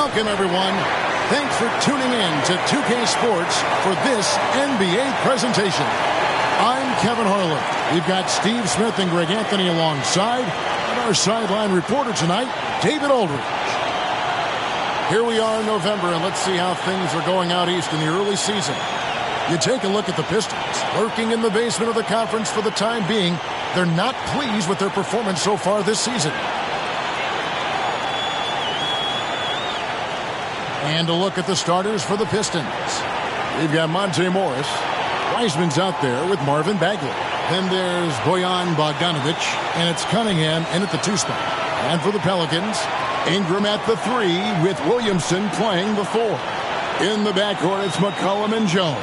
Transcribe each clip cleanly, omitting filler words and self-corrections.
Welcome, everyone. Thanks for tuning in to 2K Sports for this NBA presentation. I'm Kevin Harlan. We've got Steve Smith and Greg Anthony alongside, and our sideline reporter tonight, David Aldridge. Here we are in November, and let's see how things are going out east in the early season. You take a look at the Pistons, lurking in the basement of the conference for the time being. They're not pleased with their performance so far this season. And a look at the starters for the Pistons. We've got Monte Morris. Wiseman's out there with Marvin Bagley. Then there's Bojan Bogdanovic, and it's Cunningham in at the 2 spot. And for the Pelicans, Ingram at the 3 with Williamson playing the 4. In the backcourt, it's McCollum and Jones.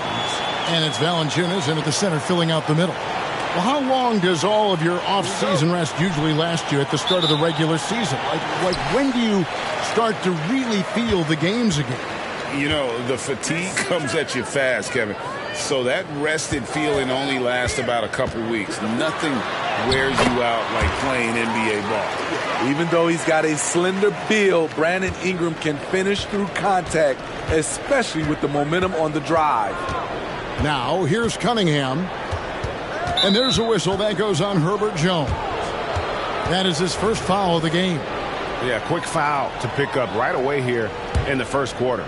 And it's Valanciunas in at the center filling out the middle. Well, how long does all of your off-season rest usually last you at the start of the regular season? Like when do you start to really feel the games again? You know, the fatigue comes at you fast, Kevin. So that rested feeling only lasts about a couple weeks. Nothing wears you out like playing NBA ball. Even though he's got a slender build, Brandon Ingram can finish through contact, especially with the momentum on the drive. Now, here's Cunningham. And there's a whistle that goes on Herbert Jones. That is his first foul of the game. Yeah, quick foul to pick up right away here in the first quarter.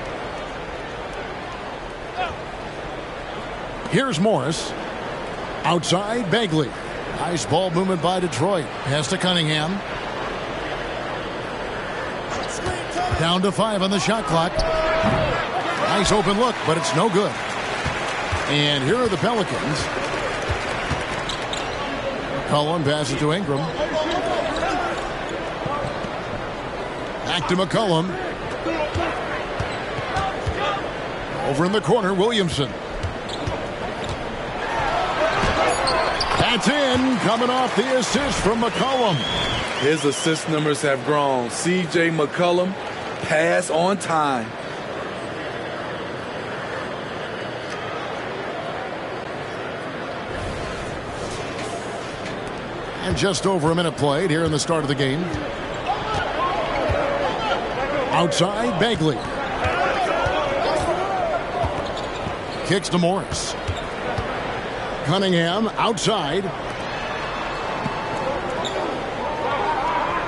Here's Morris. Outside, Bagley. Nice ball movement by Detroit. Pass to Cunningham. Down to 5 on the shot clock. Nice open look, but it's no good. And here are the Pelicans. McCollum passes to Ingram. Back to McCollum. Over in the corner, Williamson. That's in, coming off the assist from McCollum. His assist numbers have grown. C.J. McCollum, pass on time. And just over a minute played here in the start of the game. Outside, Bagley. Kicks to Morris. Cunningham outside.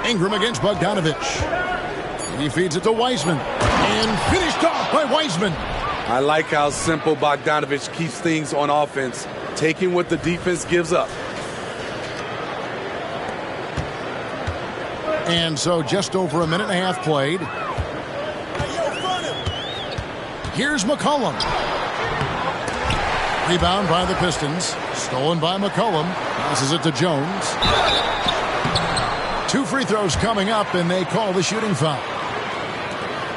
Ingram against Bogdanovic. He feeds it to Wiseman. And finished off by Wiseman. I like how simple Bogdanovic keeps things on offense, taking what the defense gives up. And so just over a minute and a half played. Here's McCollum. Rebound by the Pistons. Stolen by McCollum. Passes it to Jones. 2 free throws coming up, and they call the shooting foul.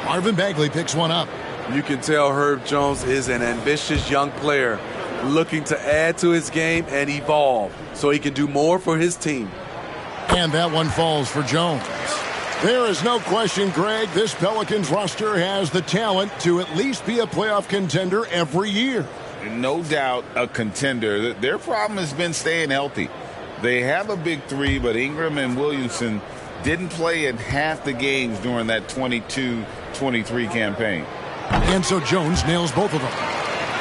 Marvin Bagley picks one up. You can tell Herb Jones is an ambitious young player looking to add to his game and evolve so he can do more for his team. And that one falls for Jones. There is no question, Greg, this Pelicans roster has the talent to at least be a playoff contender every year. No doubt a contender. Their problem has been staying healthy. They have a big 3, but Ingram and Williamson didn't play in half the games during that 22-23 campaign. And so Jones nails both of them.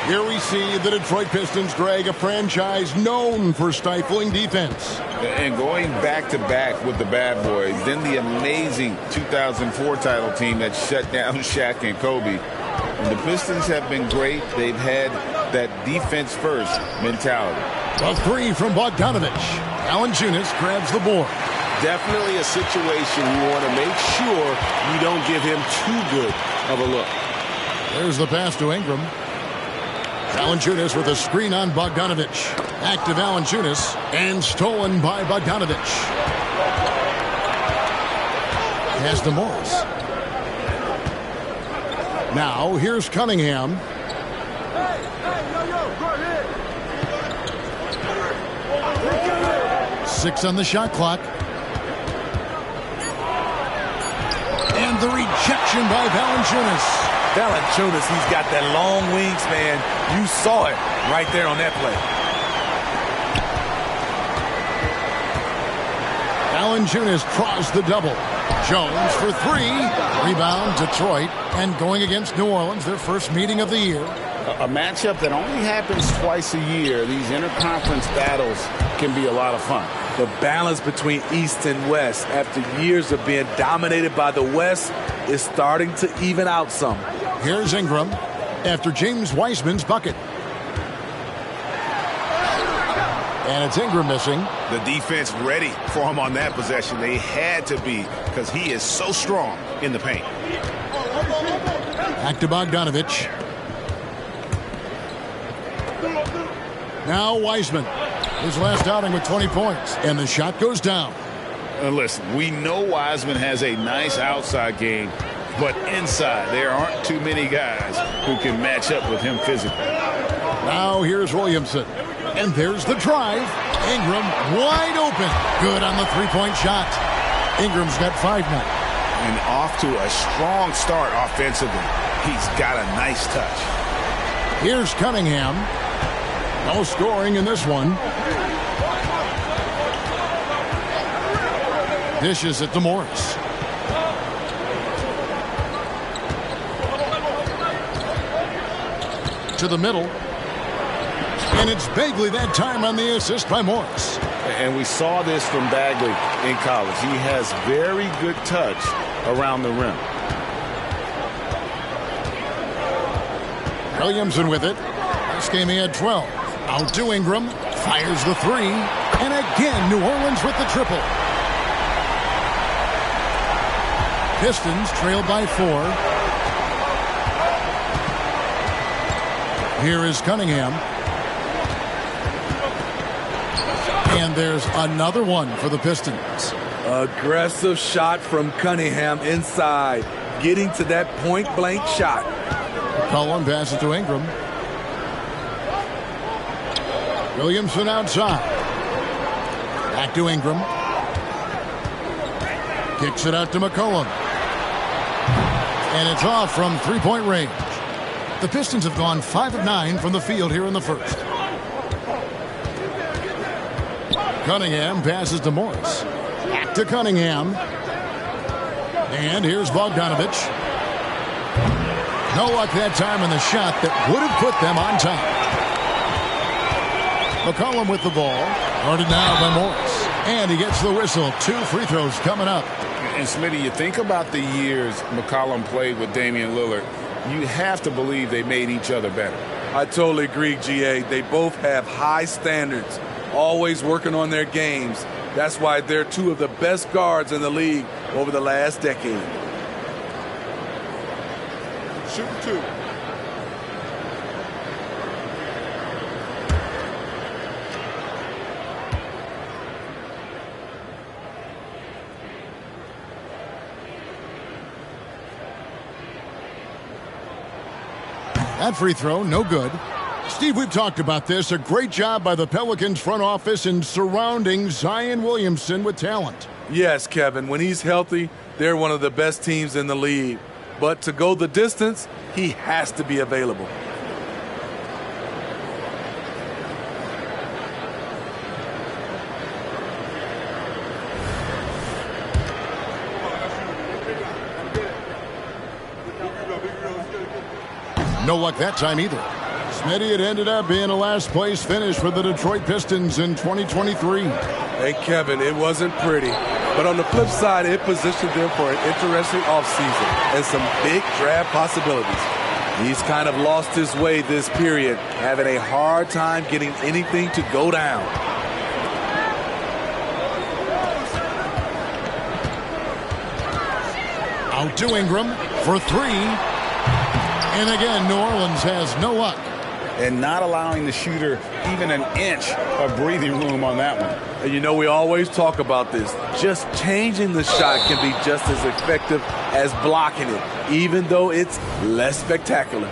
Here we see the Detroit Pistons, Greg, a franchise known for stifling defense. And going back-to-back with the bad boys, then the amazing 2004 title team that shut down Shaq and Kobe. And the Pistons have been great. They've had that defense-first mentality. A 3 from Bogdanovic. Valanciunas grabs the board. Definitely a situation you want to make sure you don't give him too good of a look. There's the pass to Ingram. Valanciunas with a screen on Bogdanovic. Back to Valanciunas, and stolen by Bogdanovic. Pass to Morris. Now, here's Cunningham. Six on the shot clock. And the rejection by Valanciunas. Valanciunas, he's got that long wingspan. You saw it right there on that play. Valanciunas draws the double. Jones for three. Rebound, Detroit. And going against New Orleans, their first meeting of the year. A matchup that only happens twice a year. These interconference battles can be a lot of fun. The balance between East and West after years of being dominated by the West is starting to even out some. Here's Ingram after James Wiseman's bucket. And it's Ingram missing. The defense ready for him on that possession. They had to be because he is so strong in the paint. Back to Bogdanovich. Now Wiseman. His last outing with 20 points. And the shot goes down. Listen, we know Wiseman has a nice outside game, but inside there aren't too many guys who can match up with him physically. Now here's Williamson. And there's the drive. Ingram wide open. Good on the three-point shot. Ingram's got 5 now. And off to a strong start offensively. He's got a nice touch. Here's Cunningham. No scoring in this one. Dishes it to Morris. To the middle. And it's Bagley that time on the assist by Morris. And we saw this from Bagley in college. He has very good touch around the rim. Williamson with it. This game he had 12. Out to Ingram. Fires the three. And again, New Orleans with the triple. Pistons trailed by 4. Here is Cunningham. And there's another one for the Pistons. Aggressive shot from Cunningham inside. Getting to that point-blank shot. Cullen passes to Ingram. Williamson outside. Back to Ingram. Kicks it out to McCollum. And it's off from three-point range. The Pistons have gone 5 of 9 from the field here in the first. Cunningham passes to Morris. Back to Cunningham. And here's Bogdanovich. No luck that time in the shot that would have put them on top. McCollum with the ball. Guarded now by Morris. And he gets the whistle. 2 free throws coming up. And Smitty, you think about the years McCollum played with Damian Lillard, you have to believe they made each other better. I totally agree, GA. They both have high standards, always working on their games. That's why they're 2 of the best guards in the league over the last decade. Shoot 2. That free throw, no good. Steve, we've talked about this. A great job by the Pelicans front office in surrounding Zion Williamson with talent. Yes, Kevin. When he's healthy, they're one of the best teams in the league. But to go the distance, he has to be available. No luck that time either. Smitty, it ended up being a last-place finish for the Detroit Pistons in 2023. Hey, Kevin, it wasn't pretty. But on the flip side, it positioned them for an interesting offseason and some big draft possibilities. He's kind of lost his way this period, having a hard time getting anything to go down. Out to Ingram for 3. And again, New Orleans has no luck. And not allowing the shooter even an inch of breathing room on that one. And you know, we always talk about this. Just changing the shot can be just as effective as blocking it, even though it's less spectacular.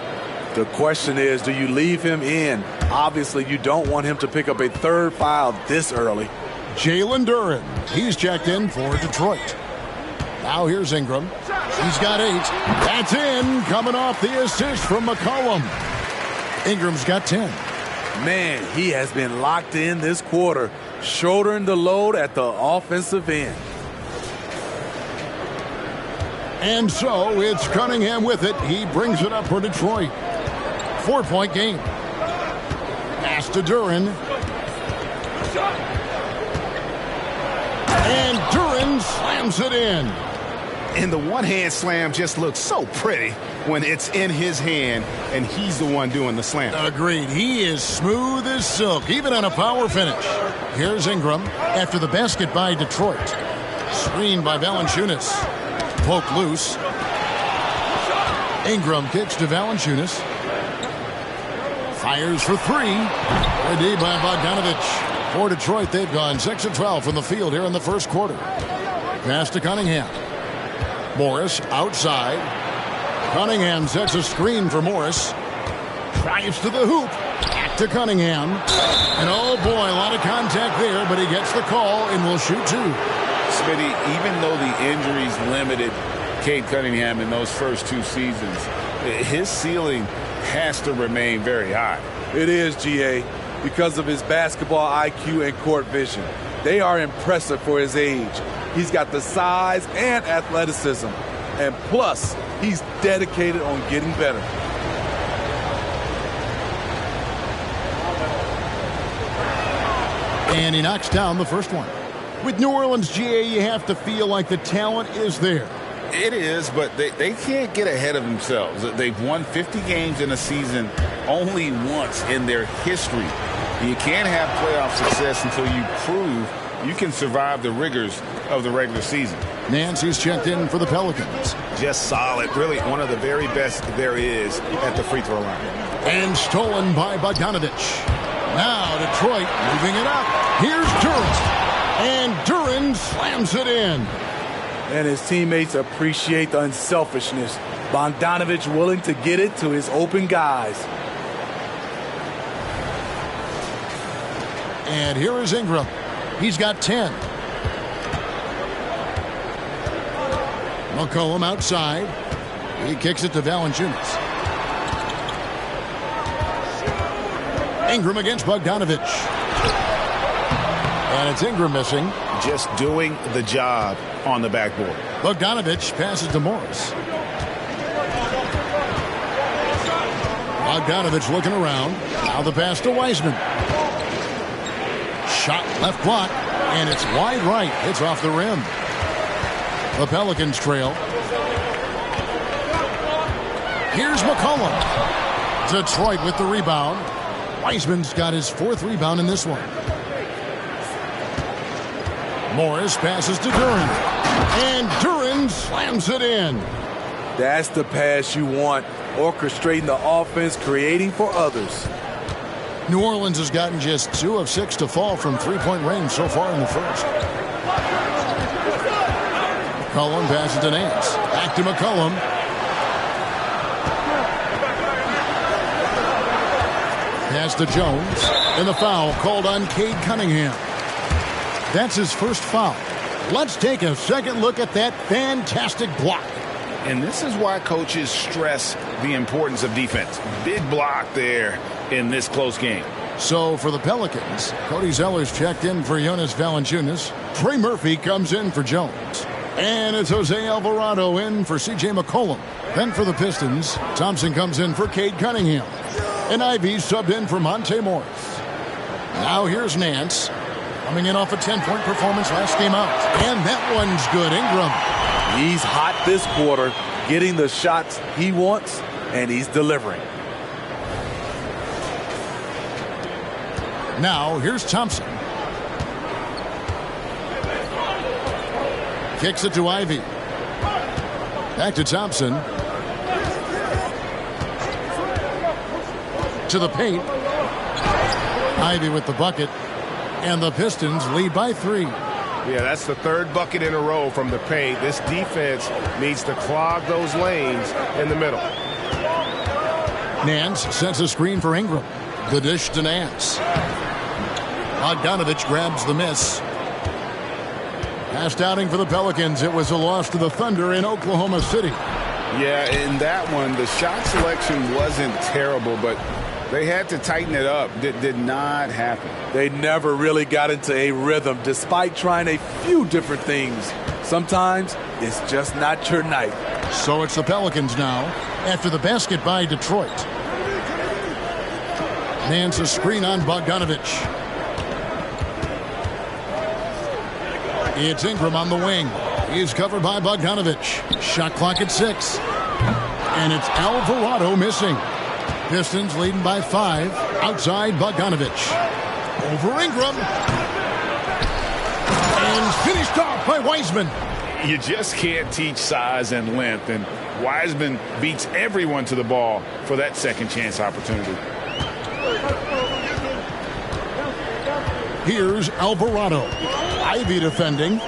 The question is, do you leave him in? Obviously, you don't want him to pick up a 3rd foul this early. Jalen Duren, he's checked in for Detroit. Now here's Ingram. He's got 8. That's in, coming off the assist from McCollum. Ingram's got 10. Man, he has been locked in this quarter. shouldering the load at the offensive end. And so it's Cunningham with it. He brings it up for Detroit. 4-point game. Pass to Duren. And Duren slams it in. And the one-hand slam just looks so pretty when it's in his hand and he's the one doing the slam. Agreed. He is smooth as silk, even on a power finish. Here's Ingram after the basket by Detroit. Screen by Valanciunas. Poke loose. Ingram kicks to Valanciunas. Fires for three. A D by Bogdanovich. For Detroit, they've gone 6 of 12 from the field here in the first quarter. Pass to Cunningham. Morris outside. Cunningham sets a screen for Morris. Drives to the hoop. Back to Cunningham. And oh boy, a lot of contact there, but he gets the call and will shoot two. Smitty, even though the injuries limited Cade Cunningham in those first 2 seasons, his ceiling has to remain very high. It is, GA, because of his basketball IQ and court vision. They are impressive for his age. He's got the size and athleticism. And plus, he's dedicated on getting better. And he knocks down the first one. With New Orleans, GA, you have to feel like the talent is there. It is, but they can't get ahead of themselves. They've won 50 games in a season only once in their history. You can't have playoff success until you prove you can survive the rigors of the regular season. Nancy's checked in for the Pelicans. Just solid. Really one of the very best there is at the free throw line. And stolen by Bogdanovich. Now Detroit moving it up. Here's Duren. And Duren slams it in. And his teammates appreciate the unselfishness. Bogdanovich willing to get it to his open guys. And here is Ingram. He's got 10. McCollum outside. He kicks it to Valanciunas. Ingram against Bogdanovich. And it's Ingram missing. Just doing the job on the backboard. Bogdanovich passes to Morris. Bogdanovich looking around. Now the pass to Wiseman. Shot left block, and it's wide right. It's off the rim. The Pelicans trail. Here's McCollum. Detroit with the rebound. Wiseman's got his 4th rebound in this one. Morris passes to Duren. And Duren slams it in. That's the pass you want. Orchestrating the offense, creating for others. New Orleans has gotten just 2 of 6 to fall from 3-point range so far in the first. McCollum passes to Nance. Back to McCollum. Pass to Jones. And the foul called on Cade Cunningham. That's his first foul. Let's take a second look at that fantastic block. And this is why coaches stress the importance of defense. Big block there in this close game. So for the Pelicans, Cody Zeller's checked in for Jonas Valanciunas. Trey Murphy comes in for Jones. And it's Jose Alvarado in for C.J. McCollum. Then for the Pistons, Thompson comes in for Cade Cunningham. And Ivy subbed in for Monte Morris. Now here's Nance. Coming in off a 10-point performance last game out. And that one's good. Ingram. He's hot this quarter, getting the shots he wants, and he's delivering. Now here's Thompson. Kicks it to Ivy. Back to Thompson. To the paint. Ivy with the bucket. And the Pistons lead by 3. Yeah, that's the 3rd bucket in a row from the paint. This defense needs to clog those lanes in the middle. Nance sets a screen for Ingram. The dish to Nance. Bogdanovich grabs the miss. Last outing for the Pelicans. It was a loss to the Thunder in Oklahoma City. Yeah, in that one, the shot selection wasn't terrible, but they had to tighten it up. Did not happen. They never really got into a rhythm despite trying a few different things. Sometimes it's just not your night. So it's the Pelicans now after the basket by Detroit. Man's a screen on Bogdanovich. It's Ingram on the wing. He's covered by Bogdanovich. Shot clock at 6. And it's Alvarado missing. Pistons leading by 5. Outside Bogdanovich. Over Ingram. And finished off by Wiseman. You just can't teach size and length, and Wiseman beats everyone to the ball for that second chance opportunity. Here's Alvarado. Ivy defending.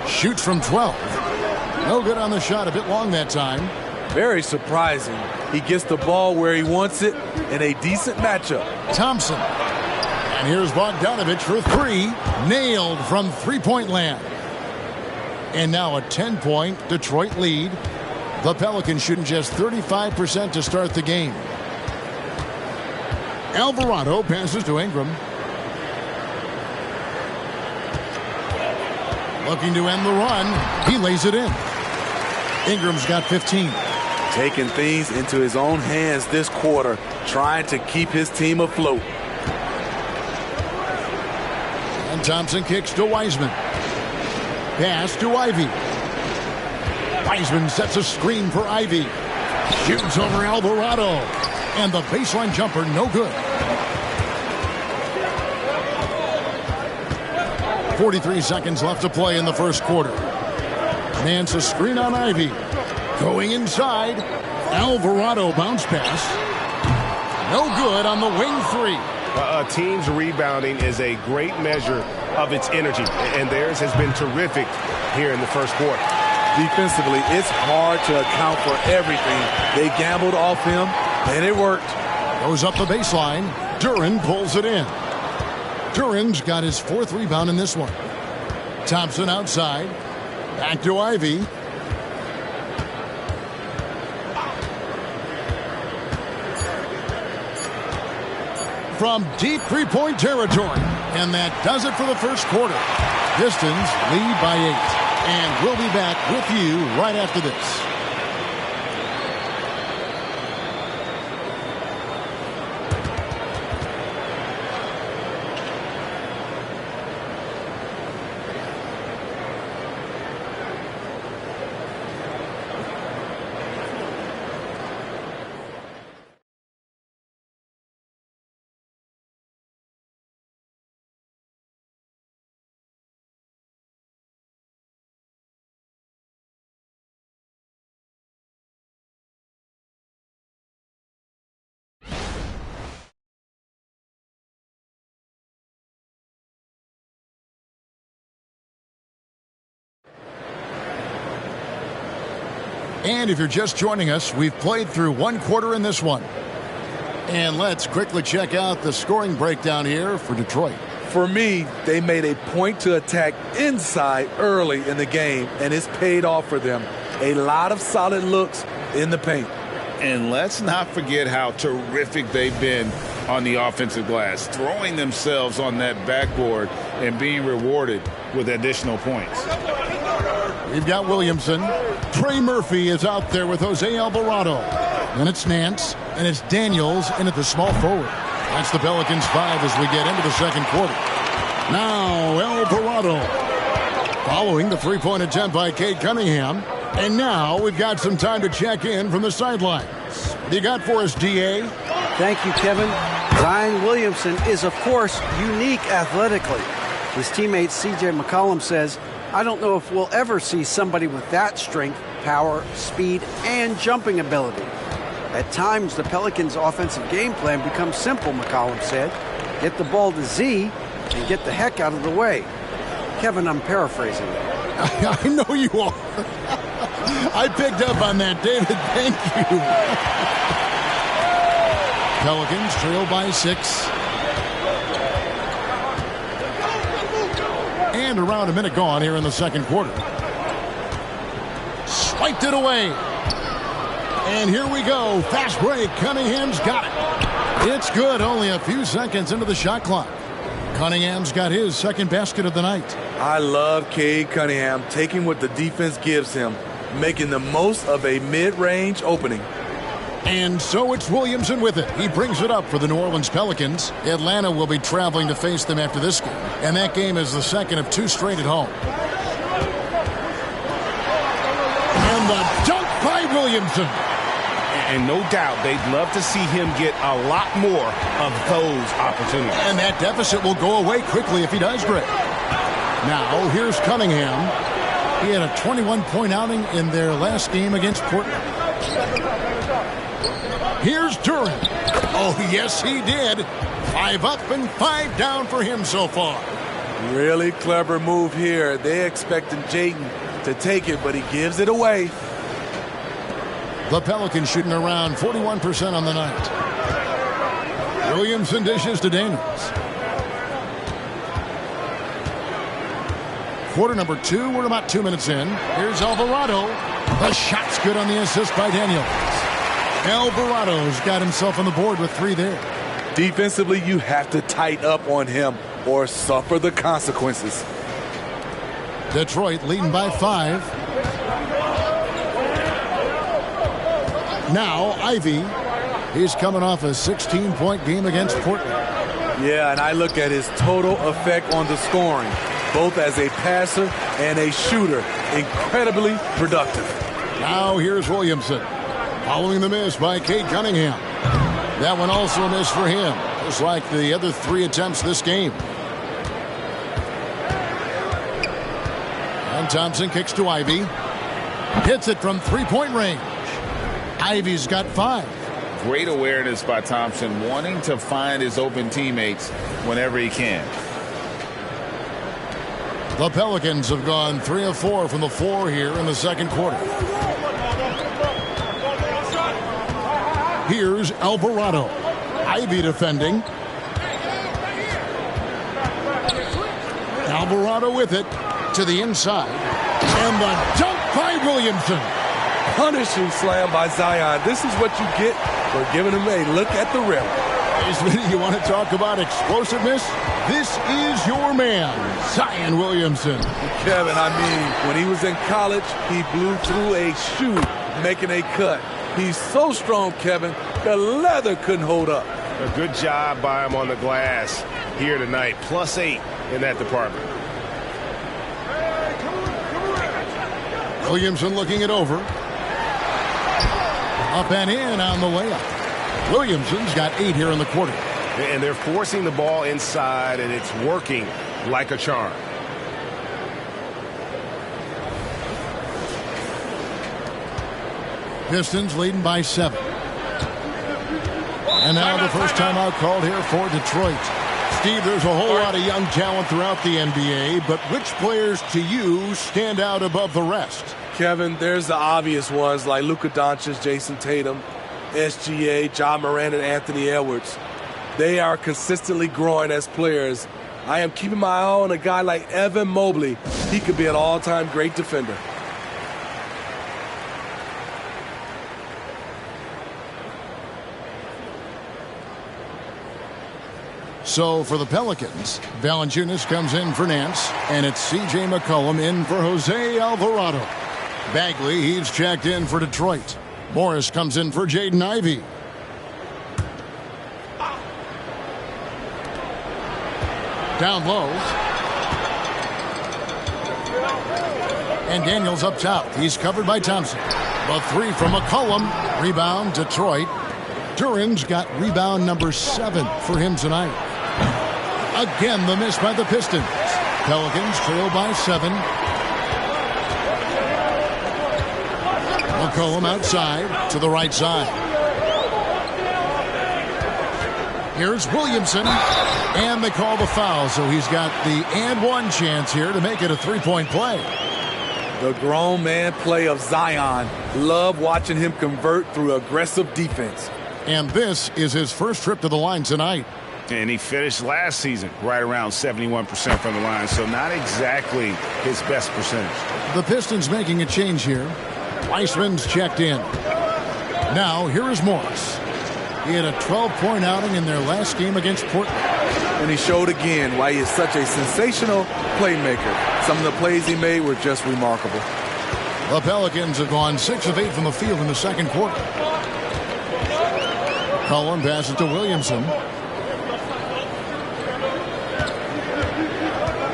Shoots from 12. No good on the shot. A bit long that time. Very surprising. He gets the ball where he wants it in a decent matchup. Thompson. And here's Bogdanovich for 3. Nailed from three-point land. And now a 10-point Detroit lead. The Pelicans shooting just 35% to start the game. Alvarado passes to Ingram. Looking to end the run. He lays it in. Ingram's got 15. Taking things into his own hands this quarter, trying to keep his team afloat. And Thompson kicks to Wiseman. Pass to Ivy. Wiseman sets a screen for Ivy. Shoots over Alvarado. And the baseline jumper, no good. 43 seconds left to play in the first quarter. Nance a screen on Ivy. Going inside. Alvarado bounce pass. No good on the wing 3. A team's rebounding is a great measure of its energy, and theirs has been terrific here in the first quarter. Defensively, it's hard to account for everything. They gambled off him, and it worked. Goes up the baseline. Duren pulls it in. Duren's got his 4th rebound in this one. Thompson outside. Back to Ivy. From deep three-point territory. And that does it for the first quarter. Pistons lead by 8. And we'll be back with you right after this. And if you're just joining us, we've played through one quarter in this one. And let's quickly check out the scoring breakdown here for Detroit. For me, they made a point to attack inside early in the game, and it's paid off for them. A lot of solid looks in the paint. And let's not forget how terrific they've been on the offensive glass, throwing themselves on that backboard and being rewarded with additional points. We've got Williamson. Trey Murphy is out there with Jose Alvarado. Then it's Nance, and it's Daniels in at the small forward. That's the Pelicans 5 as we get into the second quarter. Now Alvarado. Following the three-point attempt by Cade Cunningham. And now we've got some time to check in from the sidelines. What do you got for us, D.A.? Thank you, Kevin. Zion Williamson is, of course, unique athletically. His teammate C.J. McCollum says, I don't know if we'll ever see somebody with that strength, power, speed, and jumping ability. At times, the Pelicans' offensive game plan becomes simple, McCollum said. Get the ball to Z and get the heck out of the way. Kevin, I'm paraphrasing. I know you are. I picked up on that, David. Thank you. Pelicans trail by 6. And around a minute gone here in the second quarter. Swiped it away. And here we go. Fast break. Cunningham's got it. It's good. Only a few seconds into the shot clock. Cunningham's got his second basket of the night. I love Cade Cunningham taking what the defense gives him, making the most of a mid-range opening. And so it's Williamson with it. He brings it up for the New Orleans Pelicans. Atlanta will be traveling to face them after this game. And that game is the second of 2 straight at home. And the dunk by Williamson. And no doubt they'd love to see him get a lot more of those opportunities. And that deficit will go away quickly if he does, Greg. Now, here's Cunningham. He had a 21-point outing in their last game against Portland. Here's Duran. Oh, yes, he did. 5 up and 5 down for him so far. Really clever move here. They expecting Jayden to take it, but he gives it away. The Pelicans shooting around 41% on the night. Williamson dishes to Daniels. Quarter number 2. We're about 2 minutes in. Here's Alvarado. The shot's good on the assist by Daniels. Alvarado's got himself on the board with 3 there. Defensively, you have to tighten up on him or suffer the consequences. Detroit leading by 5. Now, Ivy. He's coming off a 16-point game against Portland. Yeah, and I look at his total effect on the scoring, both as a passer and a shooter. Incredibly productive. Now, here's Williamson. Following the miss by Cade Cunningham. That one also a miss for him, just like the other 3 attempts this game. And Thompson kicks to Ivy. Hits it from 3-point range. Ivy's got 5. Great awareness by Thompson, wanting to find his open teammates whenever he can. The Pelicans have gone 3 of 4 from the floor here in the second quarter. Here's Alvarado. Ivy defending. Alvarado with it to the inside. And the dunk by Williamson. Punishing slam by Zion. This is what you get for giving him a look at the rim. You want to talk about explosiveness? This is your man, Zion Williamson. Kevin, I mean, when he was in college, he blew through a shoe making a cut. He's so strong, Kevin, the leather couldn't hold up. A good job by him on the glass here tonight. +8 in that department. Williamson looking it over. Up and in on the layup. Williamson's got 8 here in the quarter. And they're forcing the ball inside, and it's working like a charm. Pistons leading by 7. And now the first timeout called here for Detroit. Steve, there's a whole lot of young talent throughout the NBA, but which players to you stand out above the rest? Kevin, there's the obvious ones like Luka Doncic, Jason Tatum, SGA, John Moran, and Anthony Edwards. They are consistently growing as players. I am keeping my eye on a guy like Evan Mobley. He could be an all-time great defender. So for the Pelicans, Valanciunas comes in for Nance, and it's C.J. McCollum in for Jose Alvarado. Bagley, he's checked in for Detroit. Morris comes in for Jaden Ivey. Down low. And Daniels up top. He's covered by Thompson. The 3 from McCollum. Rebound, Detroit. Duran's got rebound number 7 for him tonight. Again, the miss by the Pistons. Pelicans trail by 7. McCollum outside to the right side. Here's Williamson. And they call the foul, so he's got the and one chance here to make it a 3-point play. The grown man play of Zion. Love watching him convert through aggressive defense. And this is his first trip to the line tonight. And he finished last season right around 71% from the line, so not exactly his best percentage. The Pistons making a change here. Weissman's checked in. Now, here is Morris. He had a 12-point outing in their last game against Portland. And he showed again why he is such a sensational playmaker. Some of the plays he made were just remarkable. The Pelicans have gone 6 of 8 from the field in the second quarter. Cullen passes to Williamson.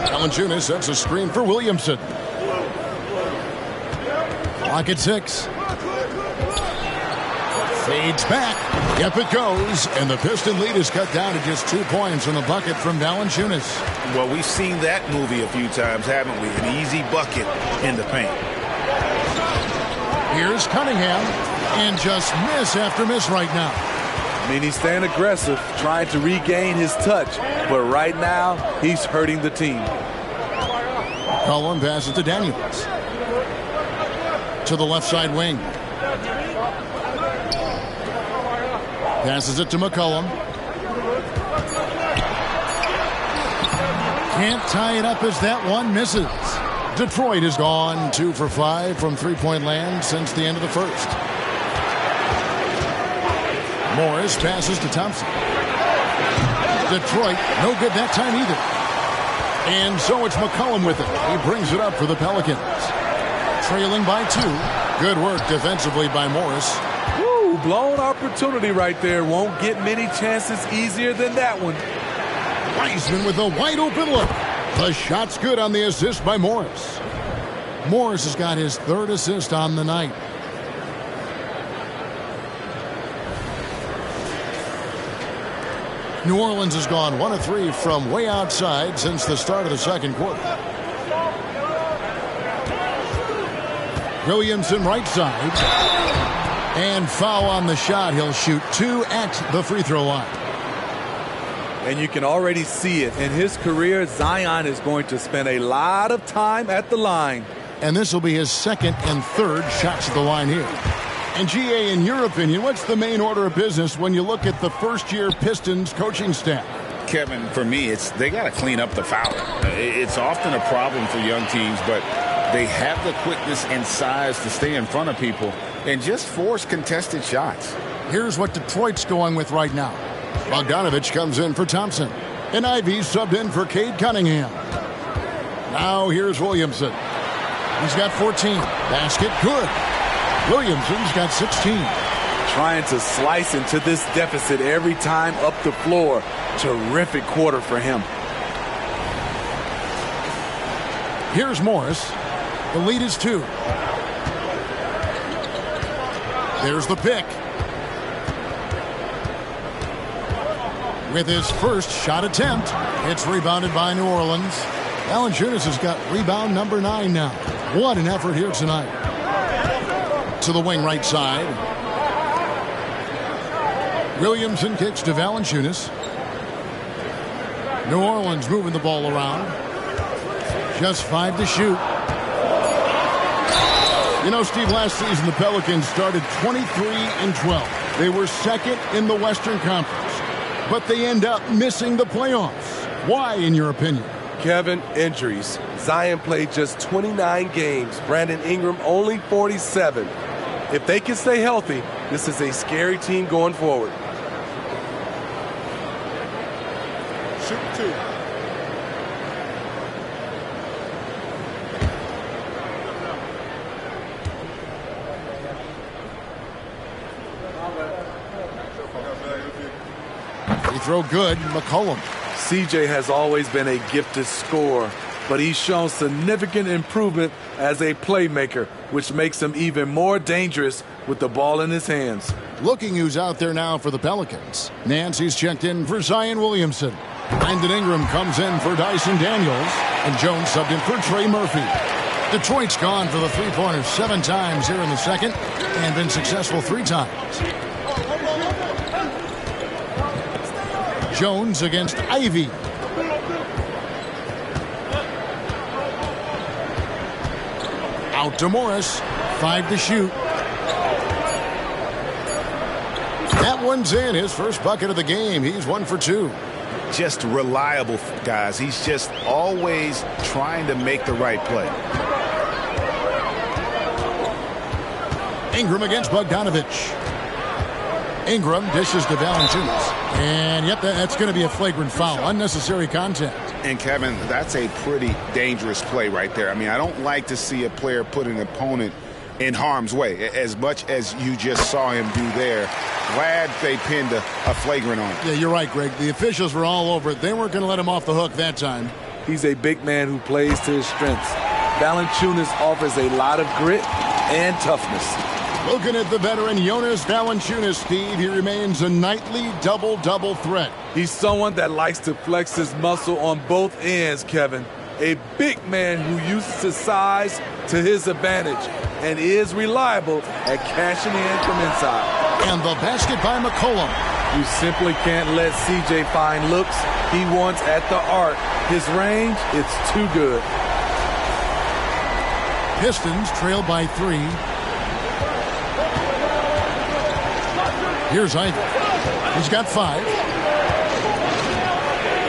Valanciunas sets a screen for Williamson. Clock at 6. Fades back. Yep, it goes. And the Piston lead is cut down to just 2 points on the bucket from Valanciunas. Well, we've seen that movie a few times, haven't we? An easy bucket in the paint. Here's Cunningham. And just miss after miss right now. I mean, he's staying aggressive, trying to regain his touch. But right now, he's hurting the team. Cullen passes to Daniels. To the left side wing. Passes it to McCollum. Can't tie it up as that one misses. Detroit has gone 2 for 5 from three-point land since the end of the first. Morris passes to Thompson. Detroit, no good that time either. And so it's McCollum with it. He brings it up for the Pelicans. Trailing by 2. Good work defensively by Morris. Woo, blown opportunity right there. Won't get many chances easier than that one. Wiseman with a wide open look. The shot's good on the assist by Morris. Morris has got his 3rd assist on the night. New Orleans has gone 1 of 3 from way outside since the start of the second quarter. Williamson right side. And foul on the shot. He'll shoot 2 at the free throw line. And you can already see it. In his career, Zion is going to spend a lot of time at the line. And this will be his 2nd and 3rd shots at the line here. And GA, in your opinion, what's the main order of business when you look at the first-year Pistons coaching staff? Kevin, for me, they got to clean up the foul. It's often a problem for young teams, but they have the quickness and size to stay in front of people and just force contested shots. Here's what Detroit's going with right now. Bogdanovich comes in for Thompson. And Ivey subbed in for Cade Cunningham. Now here's Williamson. He's got 14. Basket good. Williamson's got 16. Trying to slice into this deficit every time up the floor. Terrific quarter for him. Here's Morris. The lead is 2. There's the pick. With his first shot attempt, it's rebounded by New Orleans. Valanciunas has got rebound number 9 now. What an effort here tonight. To the wing right side. Williamson kicks to Valanciunas. New Orleans moving the ball around. Just 5 to shoot. You know, Steve, last season the Pelicans started 23-12. They were 2nd in the Western Conference, but they end up missing the playoffs. Why, in your opinion? Kevin, injuries. Zion played just 29 games. Brandon Ingram only 47. If they can stay healthy, this is a scary team going forward. Shoot 2. Free throw good. McCollum. CJ has always been a gifted scorer, but he's shown significant improvement as a playmaker, which makes him even more dangerous with the ball in his hands. Looking who's out there now for the Pelicans. Nancy's checked in for Zion Williamson. Brandon Ingram comes in for Dyson Daniels. And Jones subbed in for Trey Murphy. Detroit's gone for the three-pointer 7 times here in the second and been successful 3 times. Jones against Ivey. Out to Morris. 5 to shoot. That one's in. His first bucket of the game. He's 1 for 2. just reliable, guys. He's just always trying to make the right play. Ingram against Bogdanovich. Ingram dishes to Valanciunas. And, yep, that's going to be a flagrant foul. Unnecessary contact. And, Kevin, that's a pretty dangerous play right there. I mean, I don't like to see a player put an opponent in harm's way, as much as you just saw him do there. Glad they pinned a flagrant on him. Yeah, you're right, Greg. The officials were all over it. They weren't going to let him off the hook that time. He's a big man who plays to his strengths. Valanciunas offers a lot of grit and toughness. Looking at the veteran Jonas Valanciunas, Steve, he remains a nightly double-double threat. He's someone that likes to flex his muscle on both ends, Kevin. A big man who uses his size to his advantage and is reliable at cashing in from inside. And the basket by McCollum. You simply can't let CJ find looks he wants at the arc. His range, it's too good. Pistons trail by 3. Here's Ivy. He's got 5.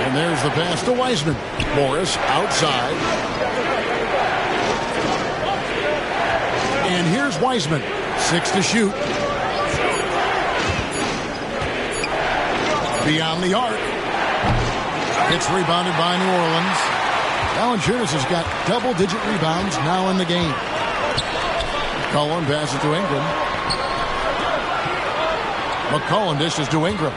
And there's the pass to Wiseman. Morris outside. And here's Wiseman. 6 to shoot. Beyond the arc. It's rebounded by New Orleans. Valanciunas has got double-digit rebounds now in the game. McCollum passes to Ingram. McCollum dishes to Ingram.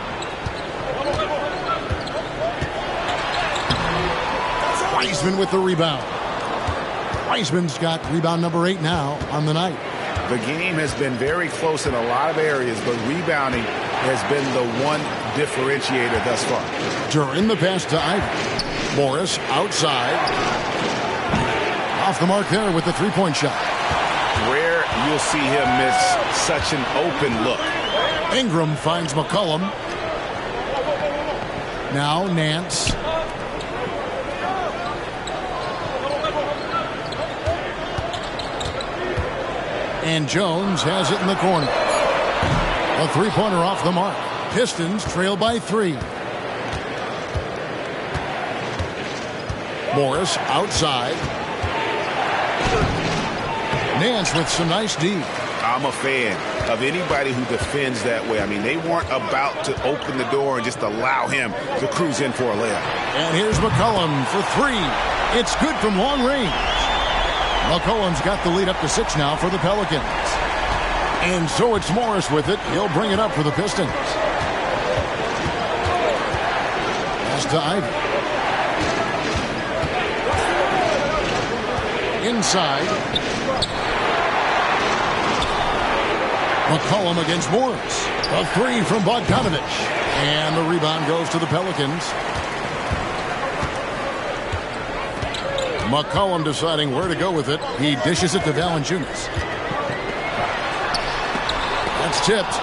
Wiseman with the rebound. Wiseman's got rebound number 8 now on the night. The game has been very close in a lot of areas, but rebounding has been the one differentiator thus far. During the pass to Ivy. Morris outside. Off the mark there with the three-point shot. Rare you'll see him miss such an open look. Ingram finds McCollum. Now Nance. And Jones has it in the corner. A three-pointer off the mark. Pistons trail by 3. Morris outside. Nance with some nice D. I'm a fan of anybody who defends that way. I mean, they weren't about to open the door and just allow him to cruise in for a layup. And here's McCollum for 3. It's good from long range. McCollum's got the lead up to 6 now for the Pelicans. And so it's Morris with it. He'll bring it up for the Pistons. Pass to Ivy. Inside. McCollum against Morris. A 3 from Bogdanovich. And the rebound goes to the Pelicans. McCollum deciding where to go with it. He dishes it to Valanciunas. That's tipped.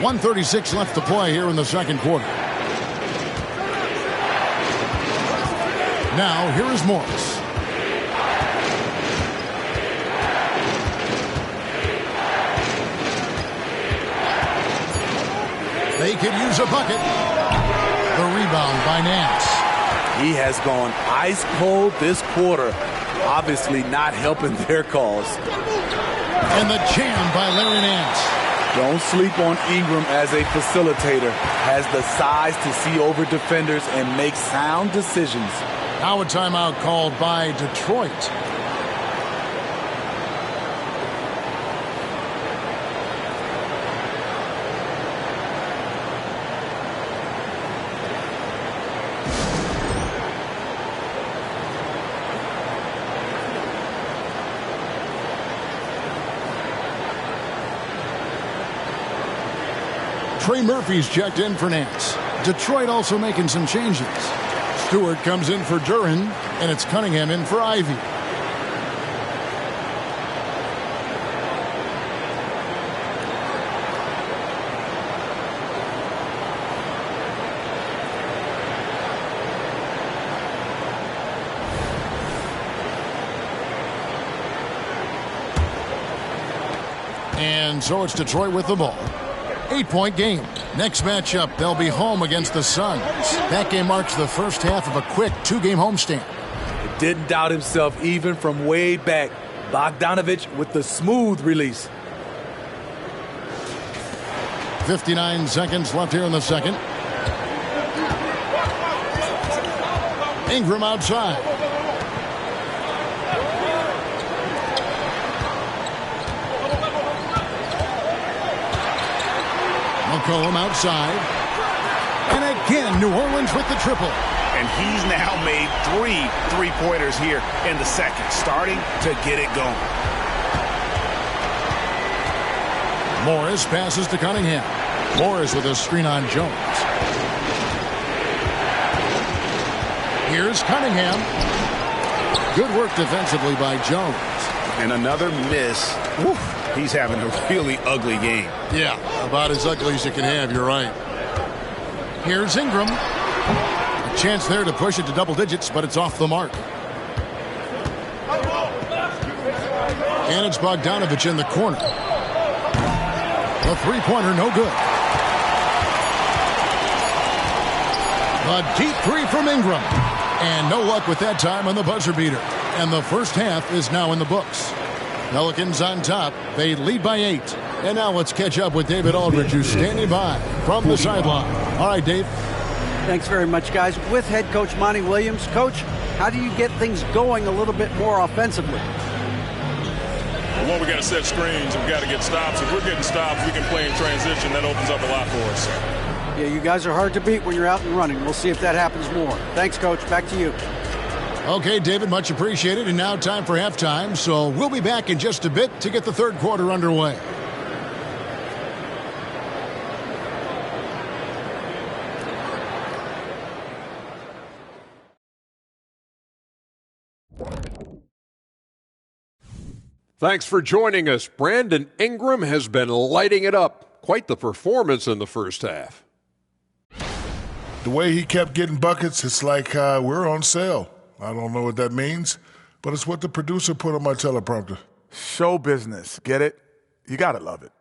1:36 left to play here in the second quarter. Now, here is Morris. They could use a bucket. The rebound by Nance. He has gone ice cold this quarter. Obviously not helping their cause. And the jam by Larry Nance. Don't sleep on Ingram as a facilitator. Has the size to see over defenders and make sound decisions. Now a timeout called by Detroit. Trey Murphy's checked in for Nance. Detroit also making some changes. Stewart comes in for Duran, and it's Cunningham in for Ivy. And so it's Detroit with the ball. 8-point game. Next matchup, they'll be home against the Suns. That game marks the first half of a quick 2-game homestand. Didn't doubt himself even from way back. Bogdanovich with the smooth release. 59 seconds left here in the second. Ingram outside. McCollum outside. And again, New Orleans with the triple. And he's now made 3 three-pointers here in the second, starting to get it going. Morris passes to Cunningham. Morris with a screen on Jones. Here's Cunningham. Good work defensively by Jones. And another miss. Oof. He's having a really ugly game. Yeah, about as ugly as you can have, you're right. Here's Ingram. A chance there to push it to double digits, but it's off the mark. And it's Bogdanovich in the corner. The three-pointer, no good. A deep three from Ingram. And no luck with that time on the buzzer beater. And the first half is now in the books. Pelicans on top. They lead by 8. And now let's catch up with David Aldridge, who's standing by from the sideline. All right, Dave. Thanks very much, guys. With head coach Monty Williams. Coach, how do you get things going a little bit more offensively? Well, we got to set screens and we got to get stops. If we're getting stops, we can play in transition. That opens up a lot for us. Yeah, you guys are hard to beat when you're out and running. We'll see if that happens more. Thanks, Coach. Back to you. Okay, David, much appreciated. And now time for halftime. So we'll be back in just a bit to get the third quarter underway. Thanks for joining us. Brandon Ingram has been lighting it up. Quite the performance in the first half. The way he kept getting buckets, it's like we're on sale. I don't know what that means, but it's what the producer put on my teleprompter. Show business. Get it? You gotta love it.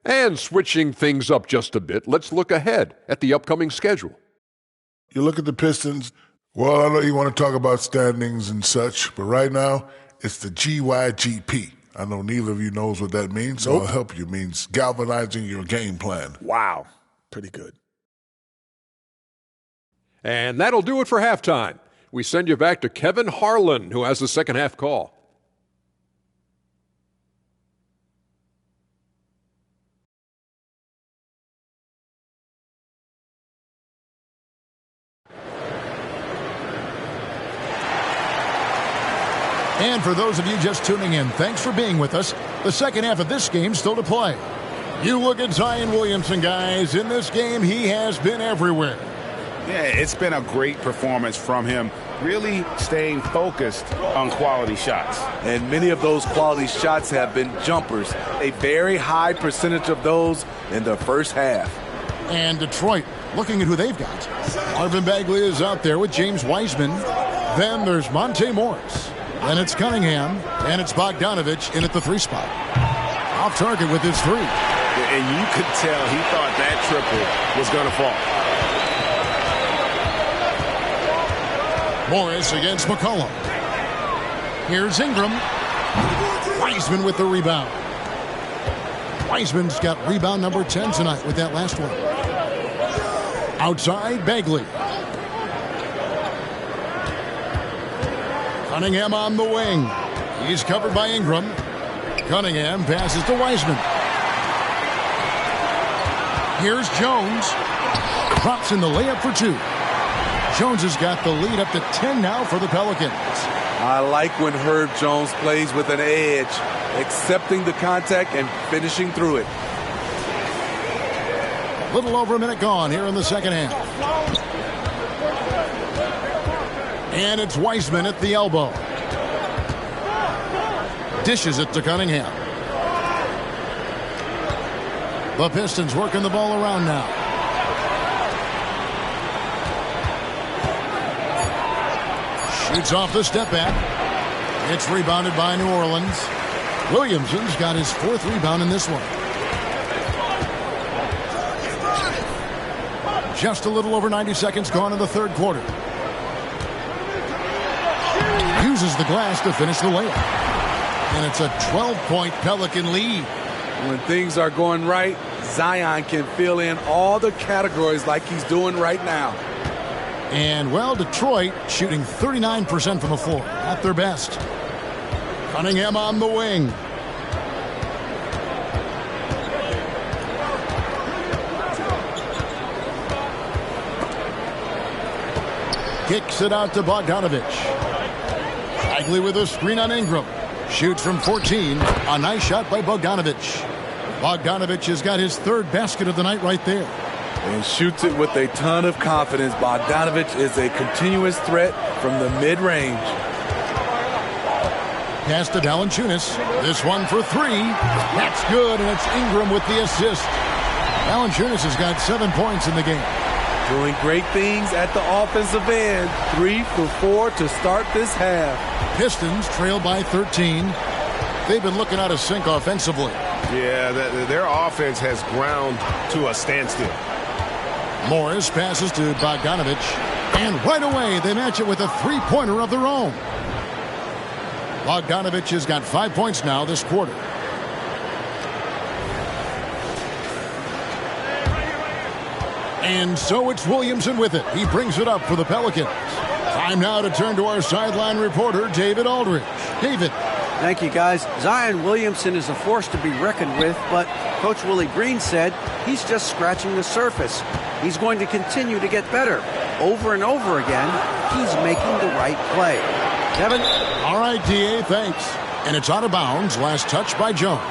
And switching things up just a bit, let's look ahead at the upcoming schedule. You look at the Pistons. Well, I know you want to talk about standings and such, but right now, it's the GYGP. I know neither of you knows what that means, so I'll help you. It means galvanizing your game plan. Wow. Pretty good. And that'll do it for halftime. We send you back to Kevin Harlan, who has the second half call. And for those of you just tuning in, thanks for being with us. The second half of this game still to play. You look at Zion Williamson, guys. In this game, he has been everywhere. Yeah, it's been a great performance from him, really staying focused on quality shots. And many of those quality shots have been jumpers. A very high percentage of those in the first half. And Detroit, looking at who they've got. Marvin Bagley is out there with James Wiseman. Then there's Monte Morris. Then it's Cunningham. And it's Bogdanovich in at the 3 spot. Off target with his 3. And you could tell he thought that triple was going to fall. Morris against McCollum. Here's Ingram. Wiseman with the rebound. Wiseman's got rebound number 10 tonight with that last one. Outside, Bagley. Cunningham on the wing. He's covered by Ingram. Cunningham passes to Wiseman. Here's Jones. Drops in the layup for 2. Jones has got the lead up to 10 now for the Pelicans. I like when Herb Jones plays with an edge, accepting the contact and finishing through it. Little over a minute gone here in the second half. And it's Wiseman at the elbow. Dishes it to Cunningham. The Pistons working the ball around now. Shoots off the step back. It's rebounded by New Orleans. Williamson's got his 4th rebound in this one. Just a little over 90 seconds gone in the 3rd quarter. Uses the glass to finish the layup. And it's a 12-point Pelican lead. When things are going right, Zion can fill in all the categories like he's doing right now. And, well, Detroit shooting 39% from the floor at their best. Cunningham on the wing. Kicks it out to Bogdanovich. Bagley with a screen on Ingram. Shoots from 14. A nice shot by Bogdanovich. Bogdanovich has got his 3rd basket of the night right there. And shoots it with a ton of confidence. Bogdanovich is a continuous threat from the mid-range. Pass to Valanciunas. This one for 3. That's good, and it's Ingram with the assist. Valanciunas has got 7 points in the game. Doing great things at the offensive end. 3 for 4 to start this half. Pistons trail by 13. They've been looking out of sync offensively. Yeah, their offense has ground to a standstill. Morris passes to Bogdanovich. And right away, they match it with a 3-pointer of their own. Bogdanovich has got 5 points now this quarter. And so it's Williamson with it. He brings it up for the Pelicans. Time now to turn to our sideline reporter, David Aldridge. David. Thank you, guys. Zion Williamson is a force to be reckoned with, but Coach Willie Green said he's just scratching the surface. He's going to continue to get better. Over and over again, he's making the right play. Kevin? All right, D.A., thanks. And it's out of bounds. Last touch by Jones.